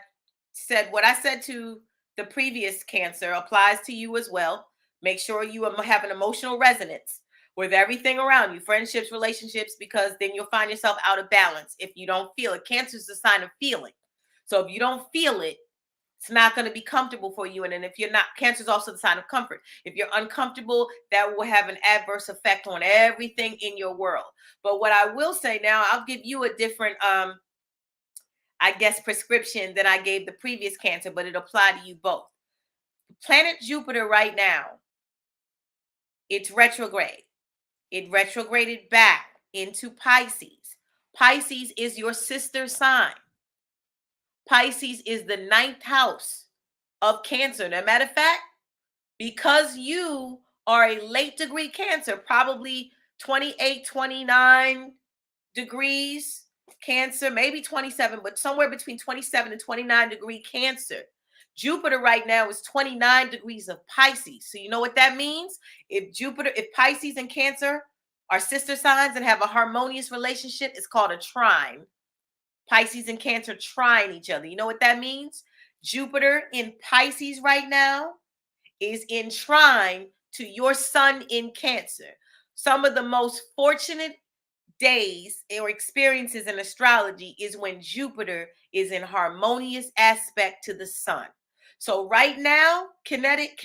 said what I said to the previous Cancer applies to you as well. Make sure you have an emotional resonance with everything around you, friendships, relationships, because then you'll find yourself out of balance if you don't feel it. Cancer is a sign of feeling. So if you don't feel it, it's not going to be comfortable for you. And then if you're not, Cancer is also the sign of comfort. If you're uncomfortable, that will have an adverse effect on everything in your world. But what I will say now, I'll give you a different I guess, prescription that I gave the previous Cancer, but it applied to you both. Planet Jupiter right now, it's retrograde. It retrograded back into Pisces. Pisces is your sister sign. Pisces is the 9th house of Cancer. Now, matter of fact, because you are a late degree Cancer, probably 28, 29 degrees Cancer, maybe 27, but somewhere between 27 and 29 degree Cancer. Jupiter right now is 29 degrees of Pisces. So you know what that means? If Pisces and Cancer are sister signs and have a harmonious relationship, it's called a trine. Pisces and Cancer trine each other. You know what that means? Jupiter in Pisces right now is in trine to your sun in Cancer. Some of the most fortunate days or experiences in astrology is when Jupiter is in harmonious aspect to the sun. So right now, kinetic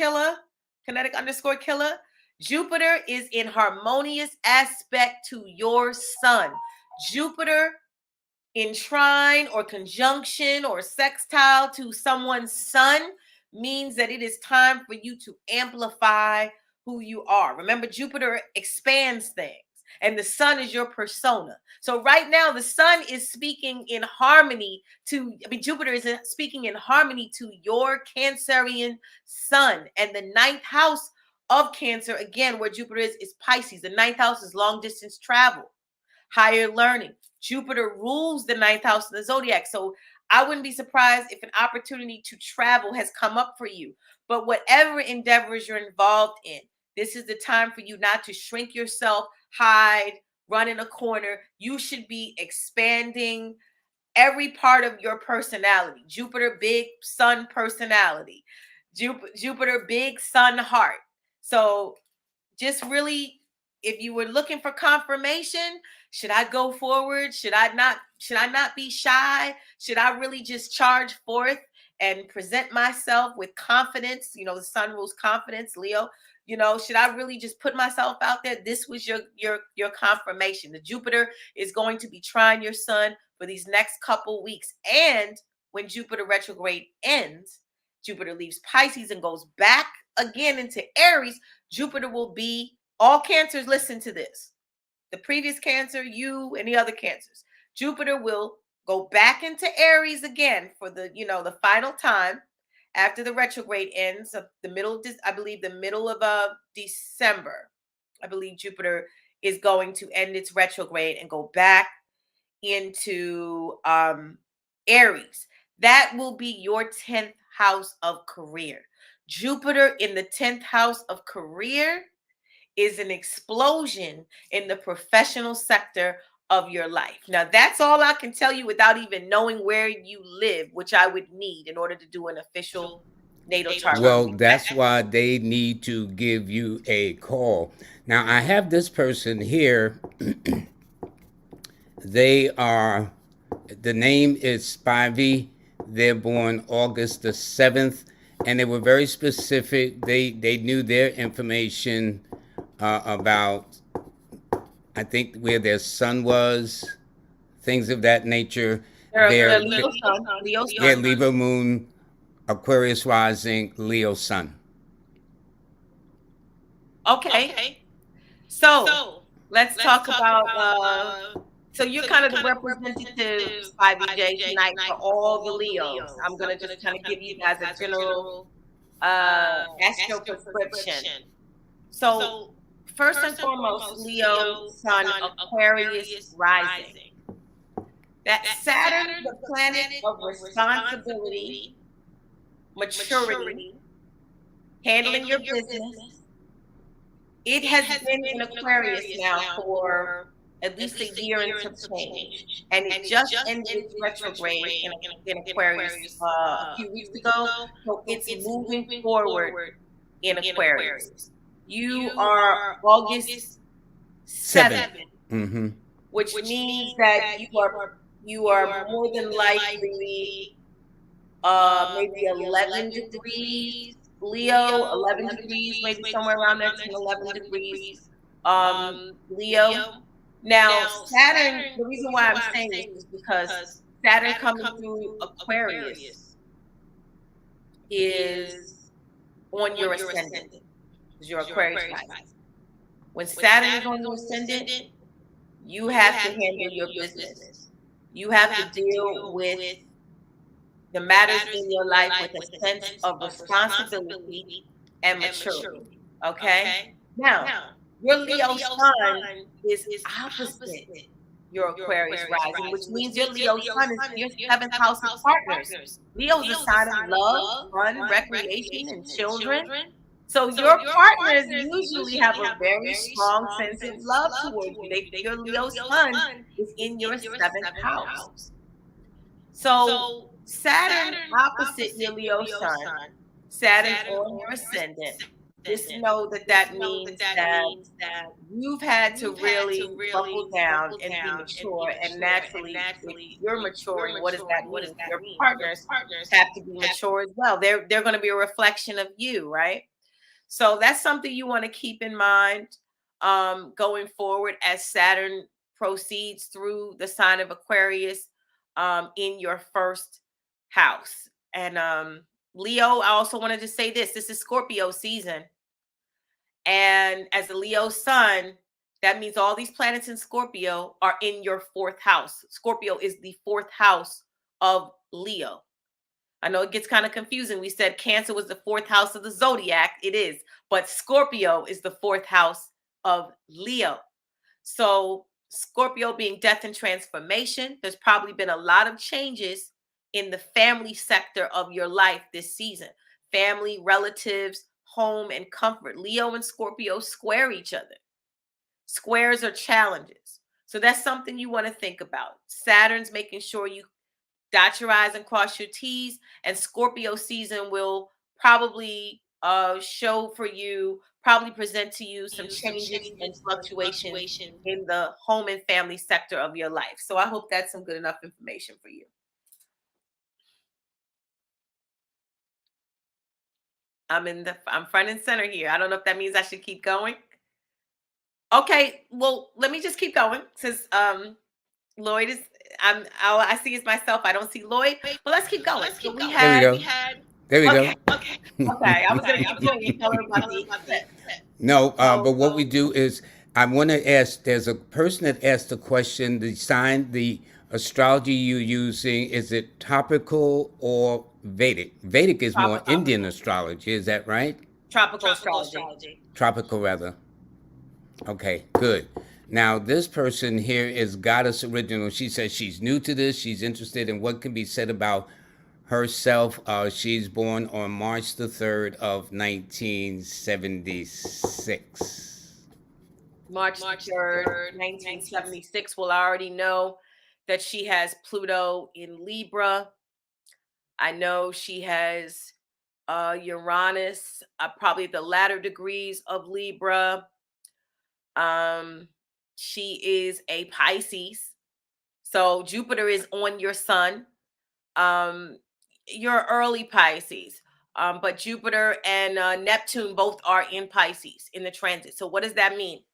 underscore killer, Jupiter is in harmonious aspect to your sun. Jupiter in trine or conjunction or sextile to someone's sun means that it is time for you to amplify who you are. Remember, Jupiter expands things and the sun is your persona. So right now, the sun is speaking in harmony to, Jupiter is speaking in harmony to your Cancerian sun. And the ninth house of Cancer, again, where Jupiter is Pisces. The ninth house is long distance travel, higher learning. Jupiter rules the ninth house of the zodiac. So I wouldn't be surprised if an opportunity to travel has come up for you. But whatever endeavors you're involved in, this is the time for you not to shrink yourself, hide, run in a corner. You should be expanding every part of your personality. Jupiter, big sun personality. Jupiter, big sun heart. So just really, if you were looking for confirmation, should I go forward? Should I not be shy? Should I really just charge forth and present myself with confidence? You know, the sun rules confidence, Leo. You know, should I really just put myself out there? This was your confirmation. The Jupiter is going to be trying your sun for these next couple weeks. And when Jupiter retrograde ends, Jupiter leaves Pisces and goes back again into Aries. Jupiter will be, all Cancers, listen to this. The previous Cancer, you and the other Cancers. Jupiter will go back into Aries again for the, the final time after the retrograde ends of the middle of this, I believe the middle of December. I believe Jupiter is going to end its retrograde and go back into Aries. That will be your 10th house of career. Jupiter in the 10th house of career is an explosion in the professional sector of your life. Now, that's all I can tell you without even knowing where you live, which I would need in order to do an official natal chart. Well, that's why they need to give you a call. Now, I have this person here. The name is Spivey. They're born August the 7th, and they were very specific. They knew their information about, I think, where their sun was, things of that nature. They're Leo sun. They're Libra moon, Aquarius rising, Leo sun. Okay. So let's talk about. So you're kind of the representative, Spivey J, tonight for all the Leos. I'm going to just kind of give you guys a general astro prescription. So first and foremost, Leo, Sun, Aquarius rising. That Saturn, the planet of responsibility, maturity, handling your business. It has been in Aquarius now for at least a year and some change. And it just ended its retrograde in Aquarius a few weeks ago. So it's moving forward in Aquarius. You are August 7th, which means that you are more than likely maybe 11 degrees Leo, 11 degrees, maybe somewhere around there, 10, 11 degrees Leo. Now, Saturn, the reason why I'm saying this is because Saturn coming through Aquarius is on your ascendant, because you're Aquarius rising. When Saturn is on your ascendant, you have to handle your business. You have to deal with the matters in your life with a sense of responsibility and maturity. Okay? Now, your Leo sun is opposite your Aquarius rising, which means your Leo sun is your 7th house of partners. Leo is a sign of love, fun, recreation, and children. So your partners usually have a very strong sense of love towards you. Your Leo sun is in your seventh house. So Saturn opposite your Leo sun, Saturn on your ascendant. Just know that that means that you've had to really buckle down and be mature. And naturally, if you're maturing, what does that mean? Your partners have to be mature as well. They're going to be a reflection of you, right? So that's something you want to keep in mind going forward as Saturn proceeds through the sign of Aquarius in your first house. And Leo, I also wanted to say this is Scorpio season. And as a Leo sun, that means all these planets in Scorpio are in your fourth house. Scorpio is the fourth house of Leo. I know it gets kind of confusing. We said Cancer was the fourth house of the Zodiac. It is. But Scorpio is the fourth house of Leo. So Scorpio being death and transformation, there's probably been a lot of changes in the family sector of your life this season. Family, relatives, home, and comfort. Leo and Scorpio square each other. Squares are challenges. So that's something you want to think about. Saturn's making sure you dot your I's and cross your T's, and Scorpio season will probably show for you, probably present to you some changes and fluctuations in the home and family sector of your life. So I hope that's some good enough information for you. I'm front and center here. I don't know if that means I should keep going. Okay, well, let me just keep going since Lloyd is I see it's myself. I don't see Lloyd, but let's keep going. So we had. There we go. There we Okay. go. Okay. I was gonna keep going and tell her about the eclipse. No, but what we do is I want to ask. There's a person that asked the question: the sign, the astrology you're using, is it topical or Vedic? Vedic is more Tropical. Indian astrology. Is that right? Tropical astrology. Tropical, rather. Okay, good. Now, this person here is Goddess Original. She says she's new to this. She's interested in what can be said about herself. She's born on March the 3rd of 1976. March 3rd, 1976. Well, I already know that she has Pluto in Libra. I know she has Uranus, probably the latter degrees of Libra. She is a Pisces. So Jupiter is on your sun. You're early Pisces. But Jupiter and Neptune both are in Pisces in the transit. So what does that mean?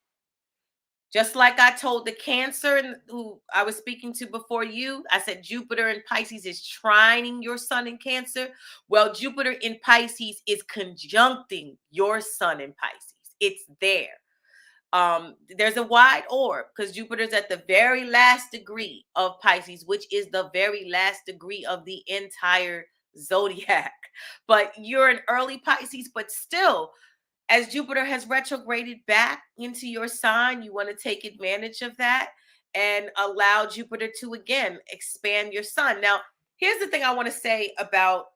Just like I told the Cancer who I was speaking to before you, I said Jupiter in Pisces is trining your sun in Cancer. Well, Jupiter in Pisces is conjuncting your sun in Pisces. It's there. There's a wide orb because Jupiter's at the very last degree of Pisces, which is the very last degree of the entire zodiac. But you're an early Pisces, but still, as Jupiter has retrograded back into your sign, you want to take advantage of that and allow Jupiter to again expand your sun. Now, here's the thing I want to say about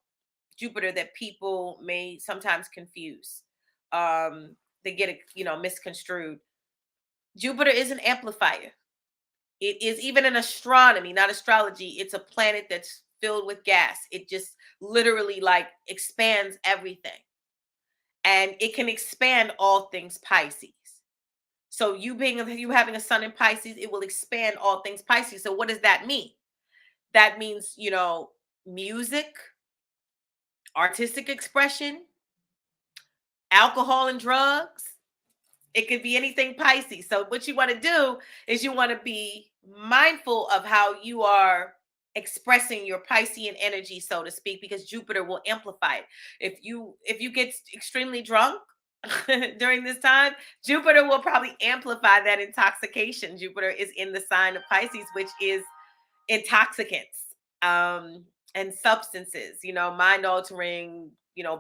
Jupiter that people may sometimes confuse. They get it, misconstrued. Jupiter is an amplifier. It is even in astronomy, not astrology. It's a planet that's filled with gas. It just literally like expands everything. And it can expand all things Pisces. So you having a sun in Pisces, it will expand all things Pisces. So what does that mean? That means, music, artistic expression, alcohol and drugs. It could be anything Pisces. So what you want to do is you want to be mindful of how you are expressing your Piscean energy, so to speak, because Jupiter will amplify it. If you get extremely drunk during this time, Jupiter will probably amplify that intoxication. Jupiter is in the sign of Pisces, which is intoxicants and substances, mind altering,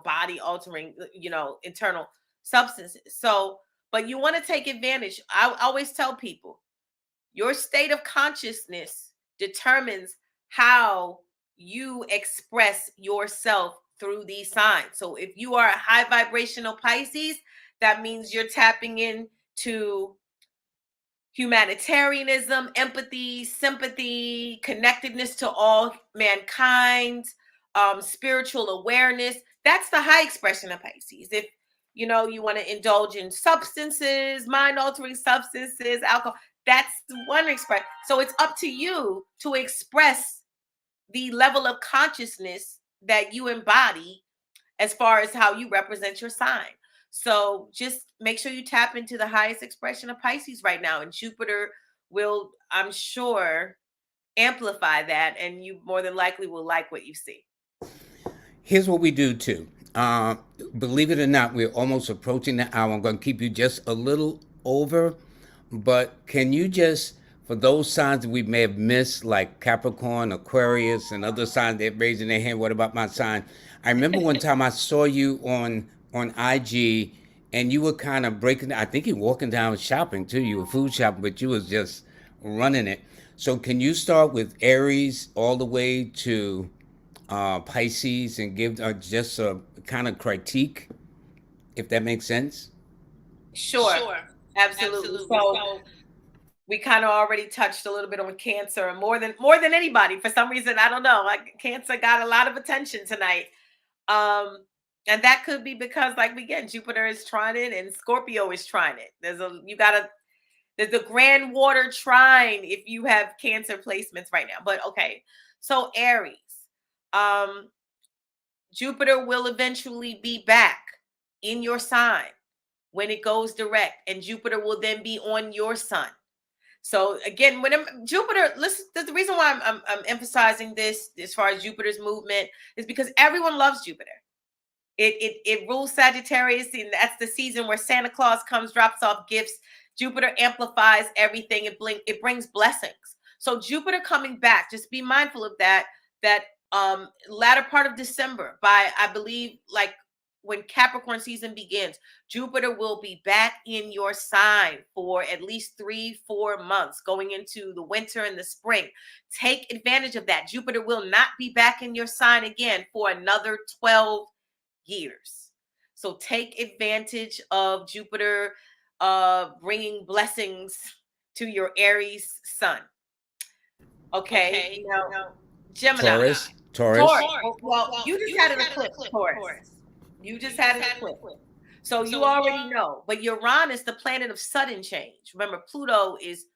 body altering, internal substances. So, but you want to take advantage. I always tell people your state of consciousness determines how you express yourself through these signs. So if you are a high vibrational Pisces, that means you're tapping into humanitarianism, empathy, sympathy, connectedness to all mankind, spiritual awareness. That's the high expression of Pisces. If you know you want to indulge in substances, mind-altering substances, alcohol, that's one expression. So it's up to you to express the level of consciousness that you embody as far as how you represent your sign. So just make sure you tap into the highest expression of Pisces right now. And Jupiter will, I'm sure, amplify that. And you more than likely will like what you see. Here's what we do too. Uh, Believe it or not, we're almost approaching the hour. I'm going to keep you just a little over, but can you just, for those signs that we may have missed, like Capricorn, Aquarius, and other signs that raising their hand, what about my sign? I remember one time I saw you on IG, and you were kind of breaking. I think you were walking down shopping too. You were food shopping, but you was just running it. So can you start with Aries all the way to Pisces and give just a kind of critique, if that makes sense? Sure, absolutely. So we kind of already touched a little bit on Cancer, and more than anybody. For some reason, I don't know. Like Cancer got a lot of attention tonight. And that could be because, like, again, Jupiter is trying it and Scorpio is trying it. There's a grand water trine if you have Cancer placements right now. But okay, so Aries, um, Jupiter will eventually be back in your sign when it goes direct, and Jupiter will then be on your sun. So again, Jupiter, listen, the reason why I'm emphasizing this as far as Jupiter's movement is because everyone loves Jupiter. It rules Sagittarius, and that's the season where Santa Claus comes, drops off gifts. Jupiter amplifies everything. It brings blessings. So Jupiter coming back, just be mindful of that. That latter part of December, by I believe like when Capricorn season begins, Jupiter will be back in your sign for at least 3-4 months, going into the winter and the spring. Take advantage of that. Jupiter will not be back in your sign again for another 12 years. So take advantage of Jupiter bringing blessings to your Aries sun. Okay. Now, Gemini. Taurus. Well, you just had an eclipse, Taurus. You just had an eclipse. So you already know. But Uranus, the planet of sudden change. Remember, Pluto is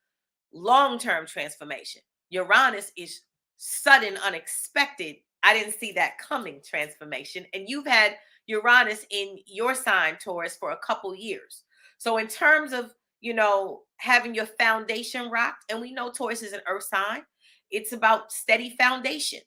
long-term transformation. Uranus is sudden, unexpected. I didn't see that coming transformation. And you've had Uranus in your sign, Taurus, for a couple years. So in terms of, having your foundation rocked, and we know Taurus is an earth sign, it's about steady foundation.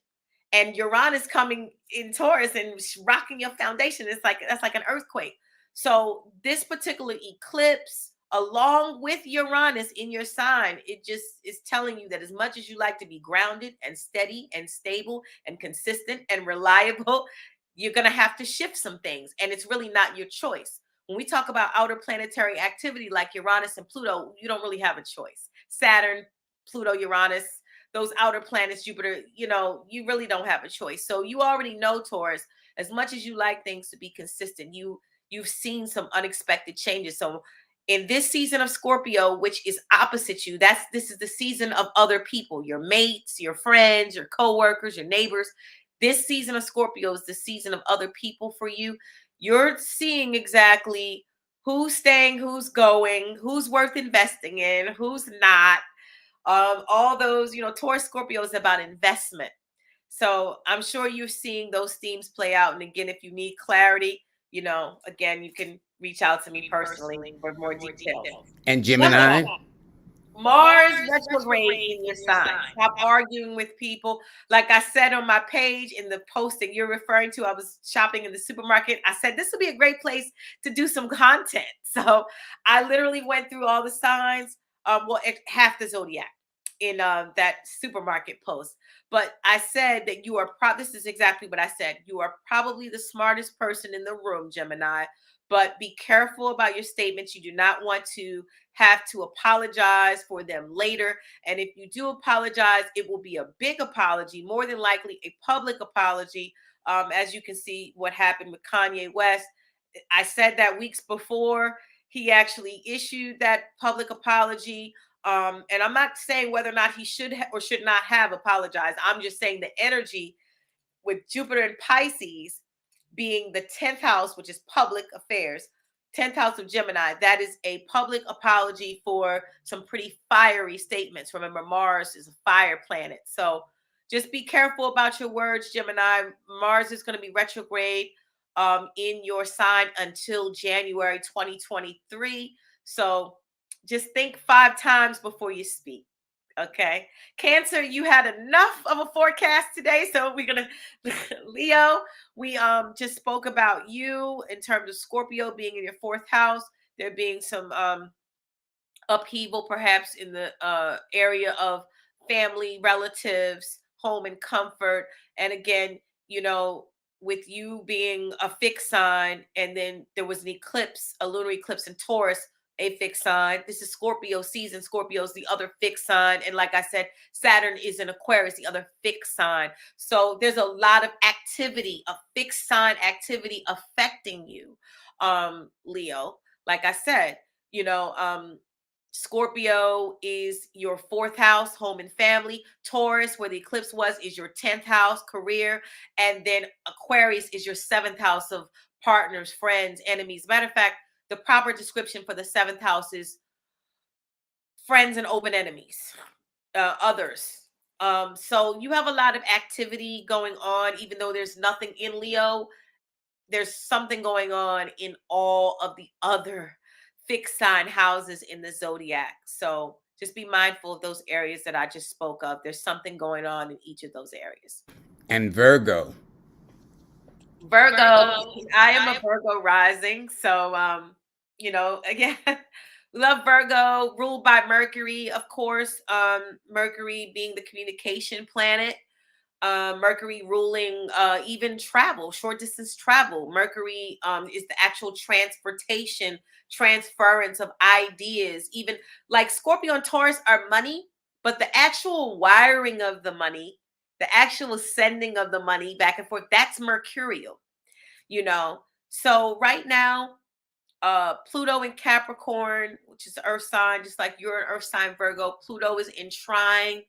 And Uranus coming in Taurus and rocking your foundation, that's like an earthquake. So this particular eclipse, along with Uranus in your sign, it just is telling you that as much as you like to be grounded and steady and stable and consistent and reliable, you're going to have to shift some things. And it's really not your choice. When we talk about outer planetary activity like Uranus and Pluto, you don't really have a choice. Saturn, Pluto, Uranus, those outer planets, Jupiter, you really don't have a choice. So you already know, Taurus, as much as you like things to be consistent, you've seen some unexpected changes. So in this season of Scorpio, which is opposite you, this is the season of other people, your mates, your friends, your coworkers, your neighbors. This season of Scorpio is the season of other people for you. You're seeing exactly who's staying, who's going, who's worth investing in, who's not. All those, Taurus Scorpio is about investment. So I'm sure you're seeing those themes play out. And again, if you need clarity, again, you can reach out to me personally for more details. And Gemini? Mars retrograde in your sign. Stop arguing with people. Like I said on my page in the post that you're referring to, I was shopping in the supermarket. I said, this would be a great place to do some content. So I literally went through all the signs, half the Zodiac in that supermarket post. But I said that you are this is exactly what I said. You are probably the smartest person in the room, Gemini, but be careful about your statements. You do not want to have to apologize for them later. And if you do apologize, it will be a big apology, more than likely a public apology, As you can see, what happened with Kanye West. I said that weeks before he actually issued that public apology. And I'm not saying whether or not he should or should not have apologized. I'm just saying the energy with Jupiter and Pisces being the 10th house, which is public affairs, 10th house of Gemini, that is a public apology for some pretty fiery statements. Remember, Mars is a fire planet. So just be careful about your words, Gemini. Mars is going to be retrograde in your sign until January 2023. So just think 5 times before you speak. Okay. Cancer, you had enough of a forecast today. So we're gonna Leo, we just spoke about you in terms of Scorpio being in your 4th house. There being some upheaval perhaps in the area of family, relatives, home and comfort. And again, you know, with you being a fixed sign, and then there was an eclipse, a lunar eclipse in Taurus, a fixed sign. This is Scorpio season. Scorpio is the other fixed sign. And like I said, Saturn is in Aquarius, the other fixed sign. So there's a lot of activity, a fixed sign activity affecting you, Leo. Like I said, you know, Scorpio is your 4th house, home and family. Taurus, where the eclipse was, is your 10th house, career. And then Aquarius is your 7th house of partners, friends, enemies. Matter of fact, the proper description for the 7th house is friends and open enemies, others. So you have a lot of activity going on, even though there's nothing in Leo. There's something going on in all of the other fixed sign houses in the zodiac. So just be mindful of those areas that I just spoke of. There's something going on in each of those areas. And Virgo. Virgo, I am a Virgo rising. So, you know, again, love Virgo, ruled by Mercury, of course. Mercury being the communication planet. Mercury ruling even travel, short distance travel. Mercury is the actual transportation, transference of ideas. Even like Scorpio and Taurus are money, but the actual wiring of the money, the actual sending of the money back and forth, that's mercurial, you know. So right now, Pluto in Capricorn, which is the earth sign, just like you're an earth sign, Virgo. Pluto is in trine,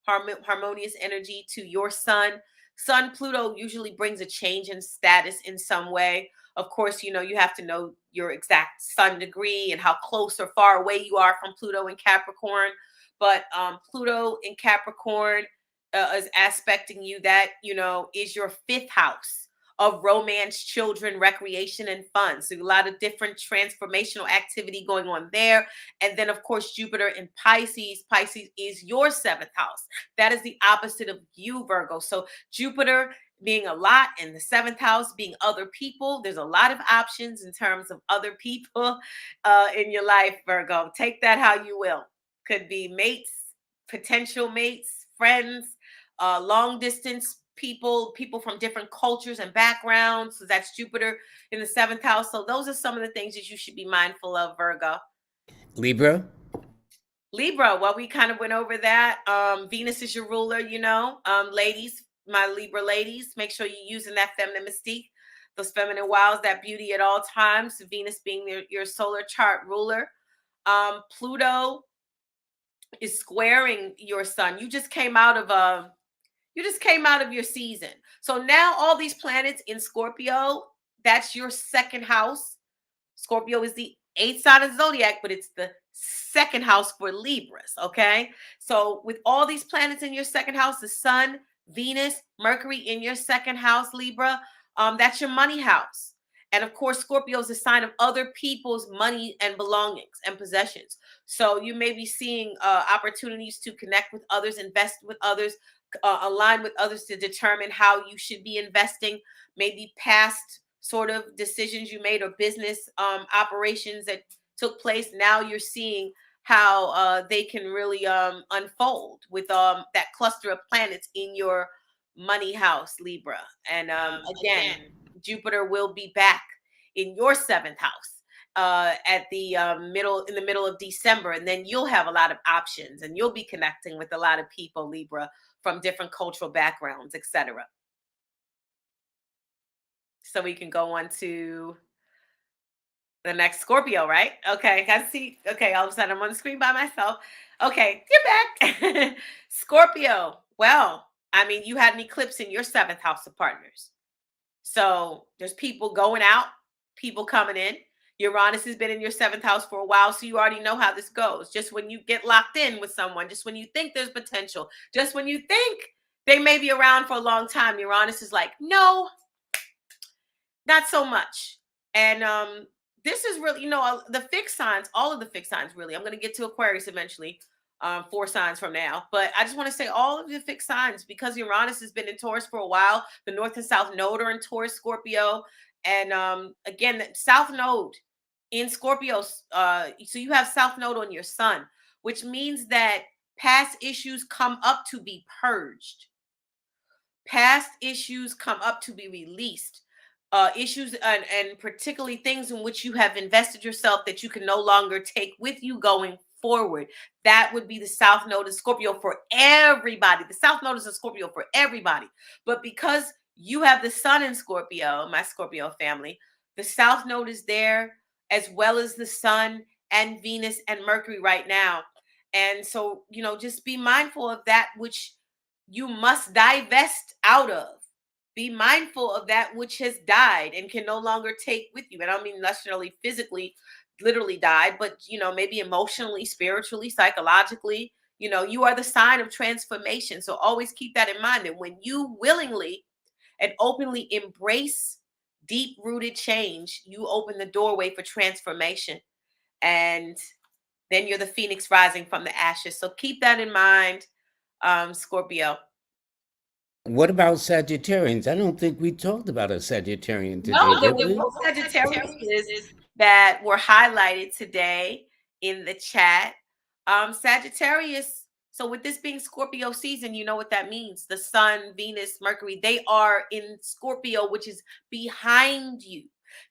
harmonious energy to your sun. Sun Pluto usually brings a change in status in some way. Of course, you know, you have to know your exact sun degree and how close or far away you are from Pluto in Capricorn. But Pluto in Capricorn is aspecting you. That, you know, is your 5th house of romance, children, recreation, and fun. So a lot of different transformational activity going on there. And then, of course, Jupiter in Pisces. Pisces is your 7th house. That is the opposite of you, Virgo. So Jupiter being a lot, and the 7th house being other people. There's a lot of options in terms of other people in your life, Virgo. Take that how you will. Could be mates, potential mates, friends, long distance people from different cultures and backgrounds. So that's Jupiter in the 7th house. So those are some of the things that you should be mindful of, Virgo. Libra. Libra, well, we kind of went over that. Venus is your ruler, you know. Ladies, my Libra ladies, make sure you're using that feminine mystique, those feminine wiles, that beauty at all times. Venus being your solar chart ruler. Pluto is squaring your sun. You just came out of your season. So now all these planets in Scorpio, that's your 2nd house. Scorpio is the 8th sign of zodiac, but it's the 2nd house for Libras. Okay. So with all these planets in your 2nd house, the sun, Venus, Mercury in your 2nd house, Libra, that's your money house. And of course, Scorpio is a sign of other people's money and belongings and possessions. So you may be seeing opportunities to connect with others, invest with others, align with others to determine how you should be investing, maybe past sort of decisions you made or business operations that took place. Now you're seeing how they can really unfold with that cluster of planets in your money house, Libra. And again, Jupiter will be back in your 7th house at the in the middle of December, and then you'll have a lot of options, and you'll be connecting with a lot of people, Libra, from different cultural backgrounds, etc. so we can go on to the next Scorpio, right? Okay, I see. Okay, all of a sudden I'm on the screen by myself. Okay, you're back. Scorpio. Well, I mean, you had an eclipse in your seventh house of partners. So there's people going out, people coming in. Uranus has been in your seventh house for a while, so you already know how this goes. Just when you get locked in with someone, just when you think there's potential, just when you think they may be around for a long time, Uranus is like, no, not so much. And this is really, the fixed signs, all of the fixed signs, really. I'm going to get to Aquarius eventually, 4 signs from now. But I just want to say all of the fixed signs, because Uranus has been in Taurus for a while. The North and South Node are in Taurus, Scorpio. And again, the South Node in Scorpio. So you have South Node on your sun, which means that past issues come up to be purged. Past issues come up to be released. Issues and particularly things in which you have invested yourself that you can no longer take with you going forward. That would be the South Node of Scorpio for everybody. The South Node is a Scorpio for everybody. But because you have the sun in Scorpio, my Scorpio family, the South Node is there as well as the sun and Venus and Mercury right now. And so, just be mindful of that which you must divest out of. Be mindful of that which has died and can no longer take with you. And I don't mean necessarily physically, literally died, but maybe emotionally, spiritually, psychologically. You are the sign of transformation. So always keep that in mind, that when you willingly and openly embrace deep-rooted change, you open the doorway for transformation. And then you're the phoenix rising from the ashes. So keep that in mind, Scorpio. What about Sagittarians? I don't think we talked about a Sagittarian today, No, there did were we? no Sagittariuses that were highlighted today in the chat. Sagittarius. So with this being Scorpio season, you know what that means. The sun, Venus, Mercury, they are in Scorpio, which is behind you.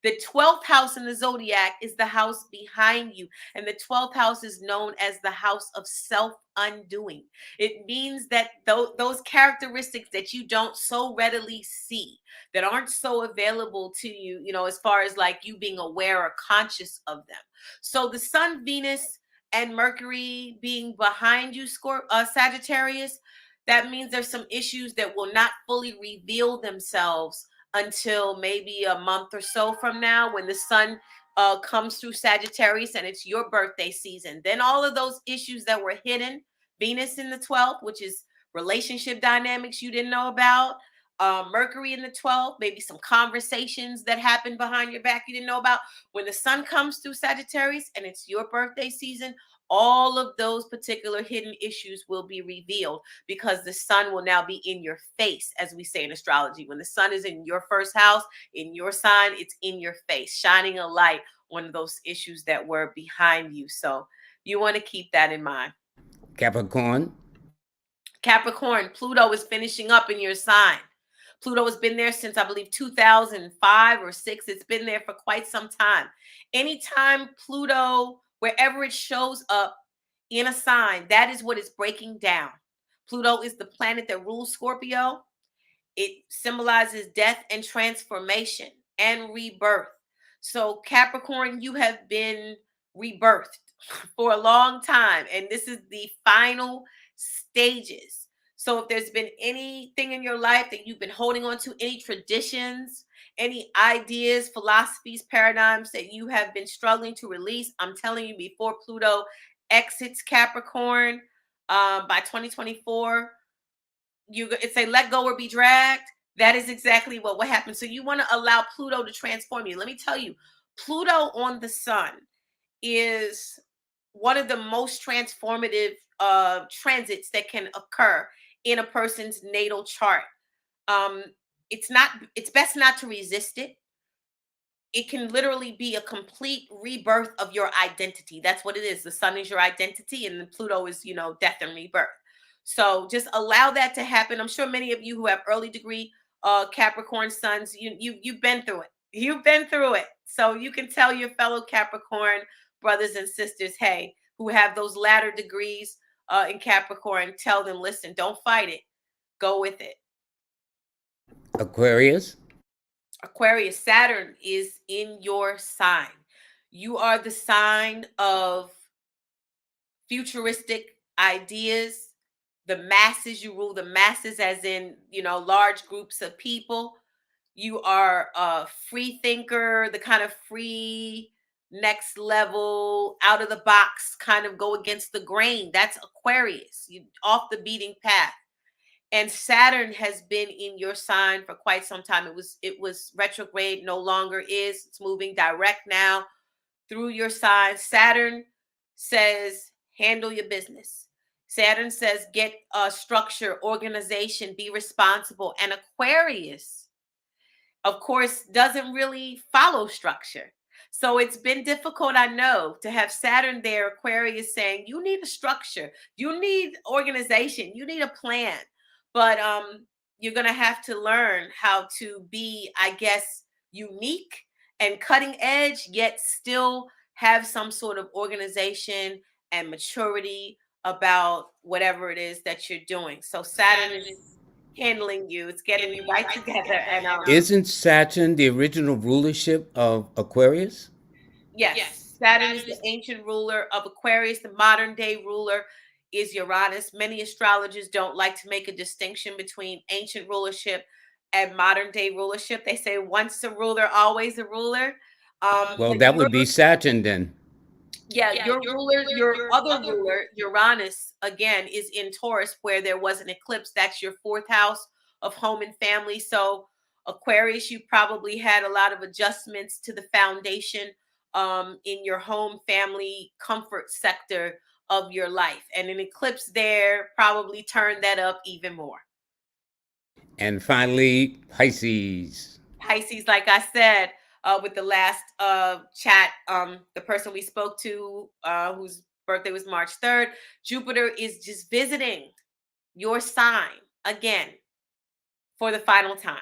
The 12th house in the zodiac is the house behind you. And the 12th house is known as the house of self-undoing. It means that those characteristics that you don't so readily see, that aren't so available to you, as far as like you being aware or conscious of them. So the sun, Venus, and Mercury being behind you, Sagittarius, that means there's some issues that will not fully reveal themselves until maybe a month or so from now, when the sun comes through Sagittarius and it's your birthday season. Then all of those issues that were hidden, Venus in the 12th, which is relationship dynamics you didn't know about, Mercury in the 12th, maybe some conversations that happened behind your back you didn't know about. When the sun comes through Sagittarius and it's your birthday season, all of those particular hidden issues will be revealed, because the sun will now be in your face, as we say in astrology. When the sun is in your first house, in your sign, it's in your face, shining a light on those issues that were behind you. So you want to keep that in mind. Capricorn. Capricorn, Pluto is finishing up in your sign. Pluto has been there since, I believe, 2005 or 6. It's been there for quite some time. Anytime Pluto, wherever it shows up in a sign, that is what it's breaking down. Pluto is the planet that rules Scorpio. It symbolizes death and transformation and rebirth. So Capricorn, you have been rebirthed for a long time, and this is the final stages. So if there's been anything in your life that you've been holding on to, any traditions, any ideas, philosophies, paradigms that you have been struggling to release, I'm telling you, before Pluto exits Capricorn by 2024, it's a let go or be dragged. That is exactly what will happen. So you want to allow Pluto to transform you. Let me tell you, Pluto on the sun is one of the most transformative transits that can occur in a person's natal chart. It's best not to resist it. It can literally be a complete rebirth of your identity. That's what it is. The sun is your identity, and then Pluto is, death and rebirth. So just allow that to happen. I'm sure many of you who have early degree Capricorn sons, you've been through it. You've been through it. So you can tell your fellow Capricorn brothers and sisters, hey, who have those latter degrees in Capricorn, tell them, listen, don't fight it. Go with it. Aquarius. Aquarius, Saturn is in your sign. You are the sign of futuristic ideas, the masses. You rule the masses, as in, large groups of people. You are a free thinker, the kind of free, next level, out of the box, kind of go against the grain. That's Aquarius, you off the beating path. And Saturn has been in your sign for quite some time. It was retrograde, no longer is. It's moving direct now through your sign. Saturn says handle your business. Saturn says get a structure, organization, be responsible. And Aquarius, of course, doesn't really follow structure. So it's been difficult, I know, to have Saturn there, Aquarius, saying you need a structure, you need organization, you need a plan. But you're gonna have to learn how to be, I guess, unique and cutting edge, yet still have some sort of organization and maturity about whatever it is that you're doing. So Saturn is handling you, it's getting you right together. And Isn't Saturn the original rulership of Aquarius? yes, Saturn is the ancient ruler of Aquarius. The modern day ruler is Uranus. Many astrologers don't like to make a distinction between ancient rulership and modern day rulership. They say once a ruler, always a ruler. Well, But that would be Saturn then. yeah, your ruler, your other ruler, Uranus, again, is in Taurus, where there was an eclipse. That's your fourth house of home and family. So, Aquarius, you probably had a lot of adjustments to the foundation in your home, family, comfort sector of your life. And an eclipse there probably turned that up even more. And finally, Pisces. Pisces, like I said, with the last chat, the person we spoke to, whose birthday was March 3rd, Jupiter is just visiting your sign again for the final time.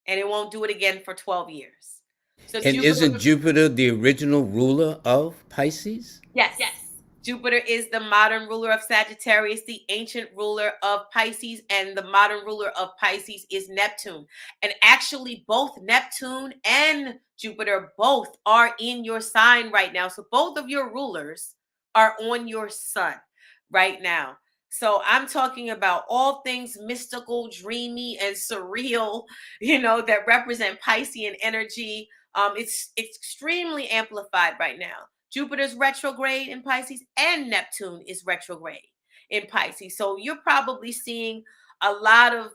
And it won't do it again for 12 years. So And Jupiter, isn't Jupiter the original ruler of Pisces? yes. Jupiter is the modern ruler of Sagittarius, the ancient ruler of Pisces, and the modern ruler of Pisces is Neptune. And actually, both Neptune and Jupiter both are in your sign right now. So both of your rulers are on your sun right now. So I'm talking about all things mystical, dreamy, and surreal, that represent Piscean energy. It's extremely amplified right now. Jupiter's retrograde in Pisces and Neptune is retrograde in Pisces. So you're probably seeing a lot of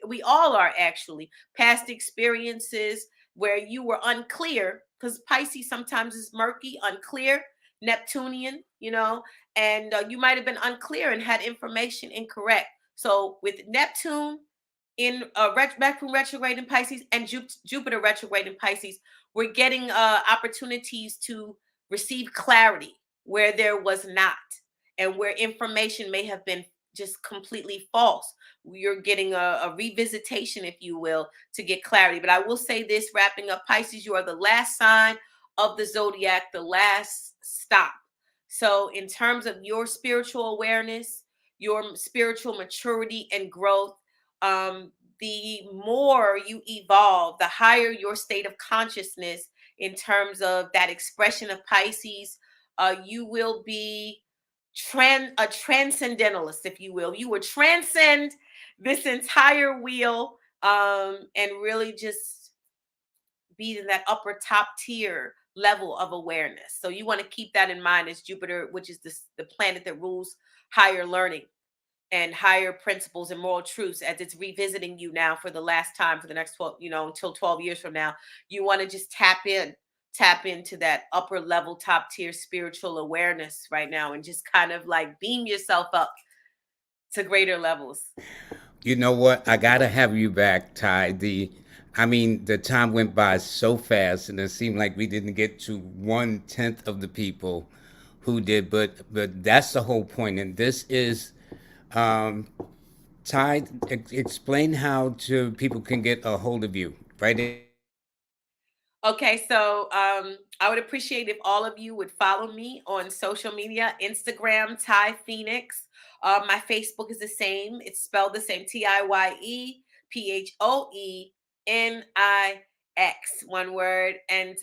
we all are actually past experiences where you were unclear, because Pisces sometimes is murky, unclear, Neptunian, and you might have been unclear and had information incorrect. So with Neptune in Mercury retrograde in Pisces and Jupiter retrograde in Pisces, we're getting opportunities to receive clarity where there was not, and where information may have been just completely false. You're getting a revisitation, if you will, to get clarity. But I will say this, wrapping up, Pisces, you are the last sign of the zodiac, the last stop. So in terms of your spiritual awareness, your spiritual maturity and growth, the more you evolve, the higher your state of consciousness in terms of that expression of Pisces, you will be a transcendentalist, if you will. You will transcend this entire wheel, and really just be in that upper top tier level of awareness. So you want to keep that in mind, as Jupiter, which is the planet that rules higher learning and higher principles and moral truths, as it's revisiting you now for the last time for the next 12, until 12 years from now. You want to just tap into that upper level, top tier spiritual awareness right now, and just kind of like beam yourself up to greater levels. You know what? I gotta have you back, Ty. The time went by so fast, and it seemed like we didn't get to 1/10 of the people who did. But that's the whole point. And this is, Ty. Explain how to people can get a hold of you, right? Okay, so I would appreciate if all of you would follow me on social media, Instagram, Ty Phoenix. My Facebook is the same. It's spelled the same, TIYE PHOE one word. And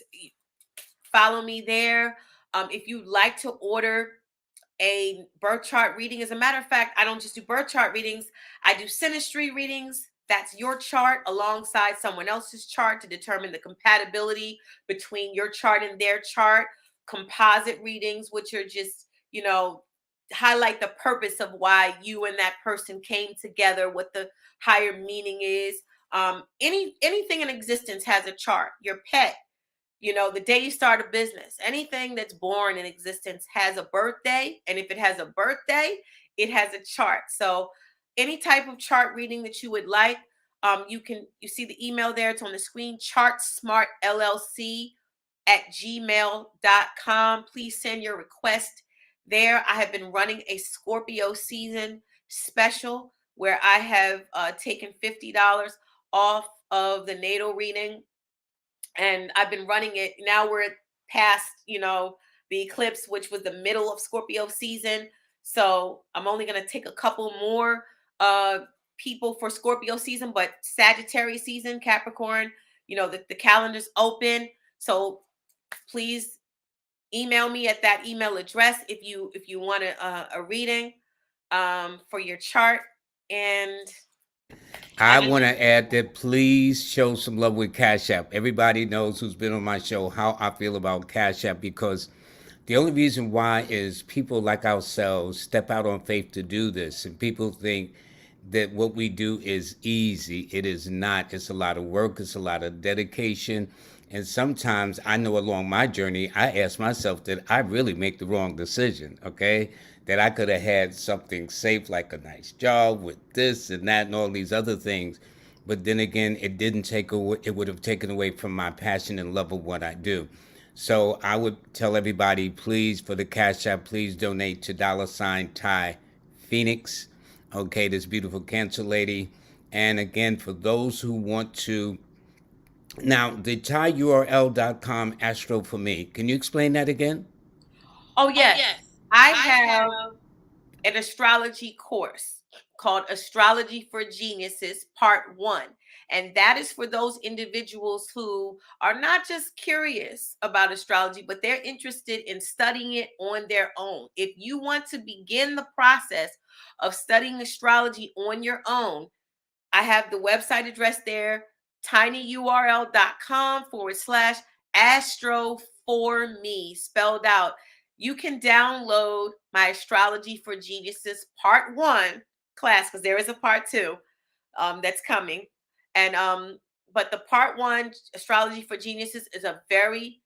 follow me there. If you'd like to order a birth chart reading, as a matter of fact, I don't just do birth chart readings, I do synastry readings. That's your chart alongside someone else's chart to determine the compatibility between your chart and their chart. Composite readings, which are just, highlight the purpose of why you and that person came together, what the higher meaning is. Anything in existence has a chart. Your pet, the day you start a business, anything that's born in existence has a birthday. And if it has a birthday, it has a chart. So any type of chart reading that you would like, you see the email there. It's on the screen, chartsmartllc@gmail.com. Please send your request there. I have been running a Scorpio season special where I have taken $50 off of the natal reading, and I've been running it. Now we're past, the eclipse, which was the middle of Scorpio season. So I'm only going to take a couple more people for Scorpio season, but Sagittarius season, Capricorn, the calendar's open. So please email me at that email address if you want a reading for your chart. And I want to add that please show some love with Cash App. Everybody knows who's been on my show how I feel about Cash App, because the only reason why is people like ourselves step out on faith to do this, and people think that what we do is easy. It is not. It's a lot of work. It's a lot of dedication. And sometimes I know along my journey, I ask myself, did I really make the wrong decision? Okay. That I could have had something safe, like a nice job with this and that and all these other things. But then again, it didn't take away, it would have taken away from my passion and love of what I do. So I would tell everybody, please, for the Cash App, please donate to $Tiye Phoenix. Okay, this beautiful Cancer lady. And again, for those who want to, now the TiyeURL.com Astro for me. Can you explain that again? oh yes, I have an astrology course called Astrology for Geniuses Part 1. And that is for those individuals who are not just curious about astrology, but they're interested in studying it on their own. If you want to begin the process of studying astrology on your own, I have the website address there, tinyurl.com/astro for me, spelled out. You can download my Astrology for Geniuses Part 1 class, because there is a Part 2 that's coming. And but the Part 1 Astrology for Geniuses is a very,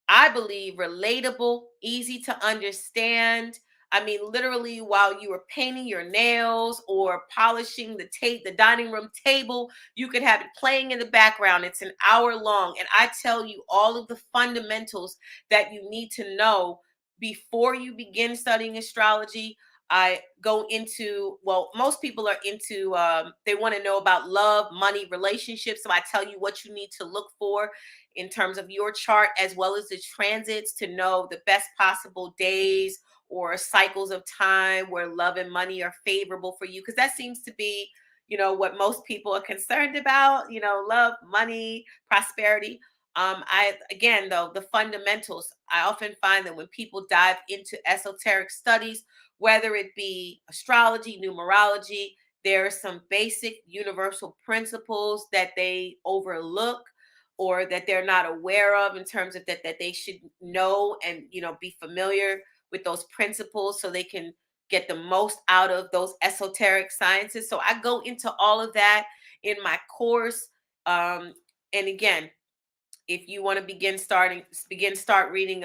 I believe, relatable, easy to understand. I mean, literally, while you were painting your nails or polishing the dining room table, you could have it playing in the background. It's an hour long, and I tell you all of the fundamentals that you need to know before you begin studying astrology. I go into, well, most people are into, they want to know about love, money, relationships. So I tell you what you need to look for in terms of your chart, as well as the transits, to know the best possible days or cycles of time where love and money are favorable for you. Because that seems to be, what most people are concerned about, love, money, prosperity. Again, though, the fundamentals, I often find that when people dive into esoteric studies, whether it be astrology, numerology, there are some basic universal principles that they overlook or that they're not aware of, in terms of that they should know and be familiar with those principles so they can get the most out of those esoteric sciences. So I go into all of that in my course. And again, if you want to start reading,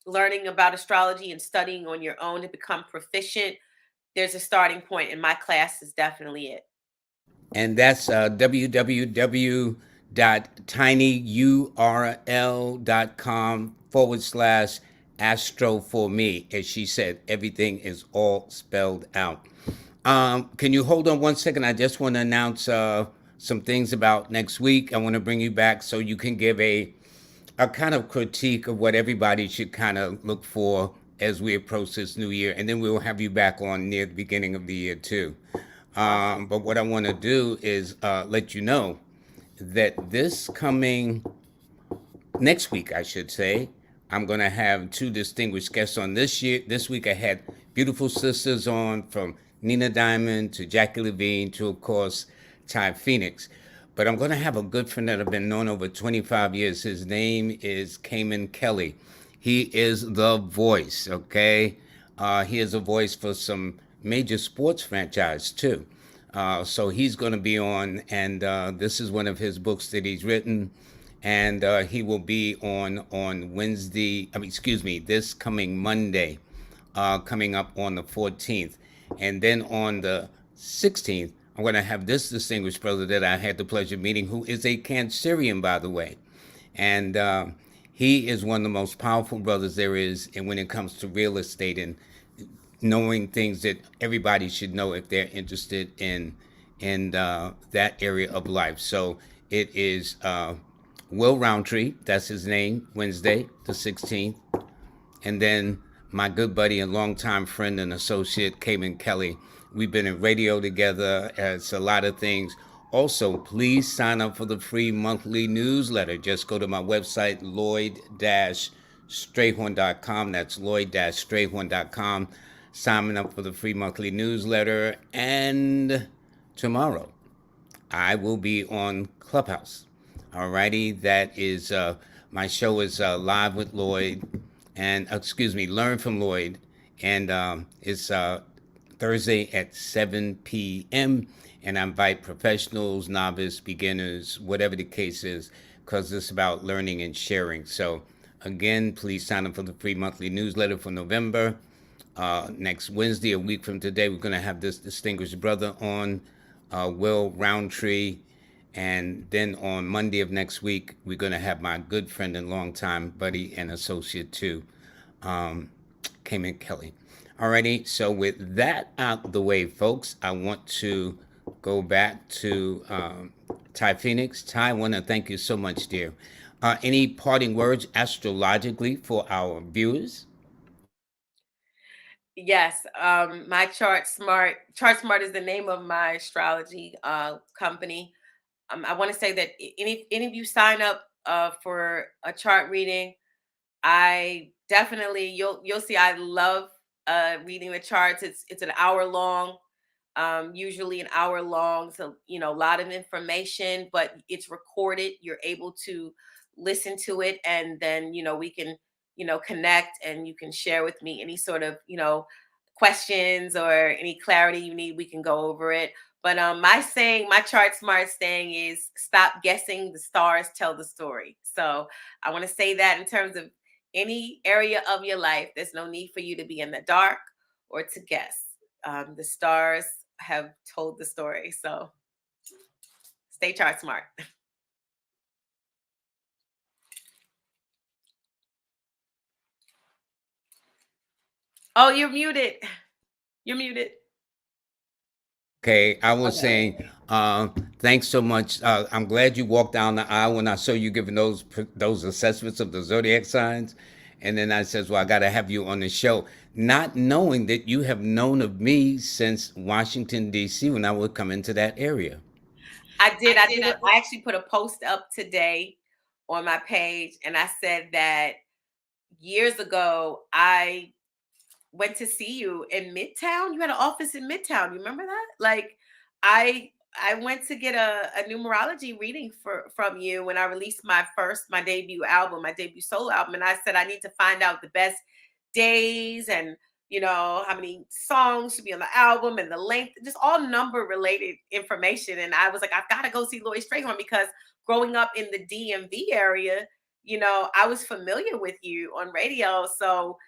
learning about astrology and studying on your own to become proficient, there's a starting point, and my class is definitely it. And that's www.tinyurl.com/astro for me. As she said, everything is all spelled out. Can you hold on one second? I just want to announce some things about next week. I want to bring you back so you can give a kind of critique of what everybody should kind of look for as we approach this new year. And then we'll have you back on near the beginning of the year too. But what I want to do is let you know that this coming next week, I should say, I'm going to have two distinguished guests on this year. This week I had beautiful sisters on, from Nina Diamond to Jackie Levine to, of course, Ty Phoenix. But I'm going to have a good friend that I've been known over 25 years. His name is Cayman Kelly. He is the voice, okay? He is a voice for some major sports franchise, too. So he's going to be on, and this is one of his books that he's written, and he will be on Wednesday. I mean, excuse me, this coming Monday, coming up on the 14th, and then on the 16th, I'm going to have this distinguished brother that I had the pleasure of meeting, who is a Cancerian, by the way, and he is one of the most powerful brothers there is, and when it comes to real estate and knowing things that everybody should know if they're interested in that area of life. So it is Will Roundtree, that's his name, Wednesday the 16th, and then my good buddy and longtime friend and associate, Cayman Kelly. We've been in radio together. It's a lot of things. Also, please sign up for the free monthly newsletter. Just go to my website, lloyd-strayhorn.com. That's lloyd-strayhorn.com. Sign up for the free monthly newsletter. And tomorrow, I will be on Clubhouse. Alrighty, that is my show is Live with Lloyd, and excuse me, Learn from Lloyd, and it's Thursday at 7 p.m. And I invite professionals, novice, beginners, whatever the case is, because it's about learning and sharing. So again, please sign up for the free monthly newsletter for November. Next Wednesday, a week from today, we're going to have this distinguished brother on, Will Roundtree. And then on Monday of next week, we're going to have my good friend and longtime buddy and associate too, Cayman Kelly. Alrighty, so with that out the way, folks, I want to go back to Ty Phoenix. Ty, I want to thank you so much, dear. Any parting words astrologically for our viewers? Yes, my Chart Smart is the name of my astrology company. I want to say that any of you sign up for a chart reading, I definitely you'll see I love reading the charts. It's an hour long, usually an hour long, so a lot of information, but it's recorded. You're able to listen to it, and then we can connect, and you can share with me any sort of questions or any clarity you need. We can go over it. But my Chart Smart saying is, stop guessing, the stars tell the story. So I want to say that in terms of any area of your life, there's no need for you to be in the dark or to guess. The stars have told the story. So stay Chart Smart. Oh, you're muted. You're muted. Okay, I was Okay. saying, thanks so much. I'm glad you walked down the aisle when I saw you giving those assessments of the zodiac signs, and then I says, "Well, I got to have you on the show," not knowing that you have known of me since Washington D.C. when I would come into that area. I did. I actually put a post up today on my page, and I said that years ago I went to see you in Midtown. You had an office in Midtown. You remember that? Like, I went to get a numerology reading from you when I released my debut album, my debut solo album, and I said I need to find out the best days and how many songs should be on the album and the length, just all number related information. And I was like, I've got to go see Lloyd Strayhorn, because growing up in the DMV area, I was familiar with you on radio. So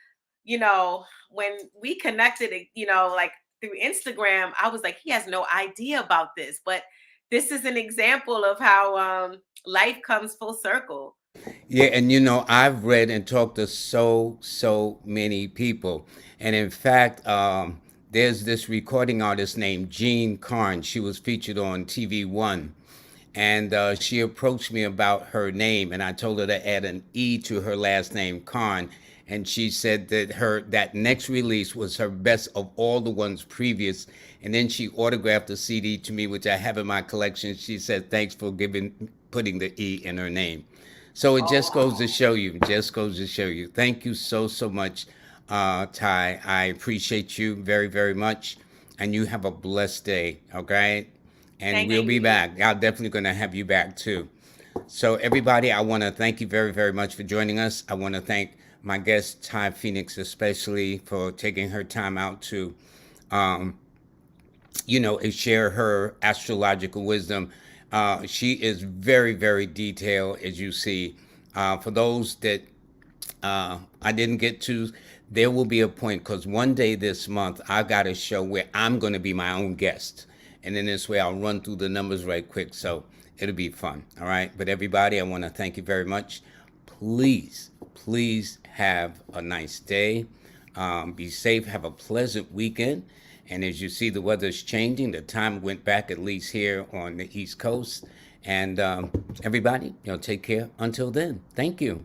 when we connected, like through Instagram, I was like, he has no idea about this. But this is an example of how life comes full circle. Yeah, and I've read and talked to so many people, and in fact, there's this recording artist named Jean Carn. She was featured on TV One, and she approached me about her name, and I told her to add an E to her last name, Carn, and she said that that next release was her best of all the ones previous, and then she autographed the CD to me, which I have in my collection. She said, "Thanks for putting the E in her name. So it just goes to show you, just goes to show you. Thank you so, so much, Ty. I appreciate you very, very much. And you have a blessed day, okay? And Thank we'll be you. back. I'm definitely going to have you back too. So everybody, I want to thank you very, very much for joining us. I want to thank my guest, Ty Phoenix, especially for taking her time out to, um, share her astrological wisdom. She is very, very detailed, as you see. For those that I didn't get to, there will be a point because one day this month I got a show where I'm going to be my own guest, and in this way I'll run through the numbers right quick, so it'll be fun. All right, but everybody, I want to thank you very much. Please, please have a nice day. Be safe. Have a pleasant weekend. And as you see, the weather's changing. The time went back, at least here on the East Coast. And everybody, take care. Until then, thank you.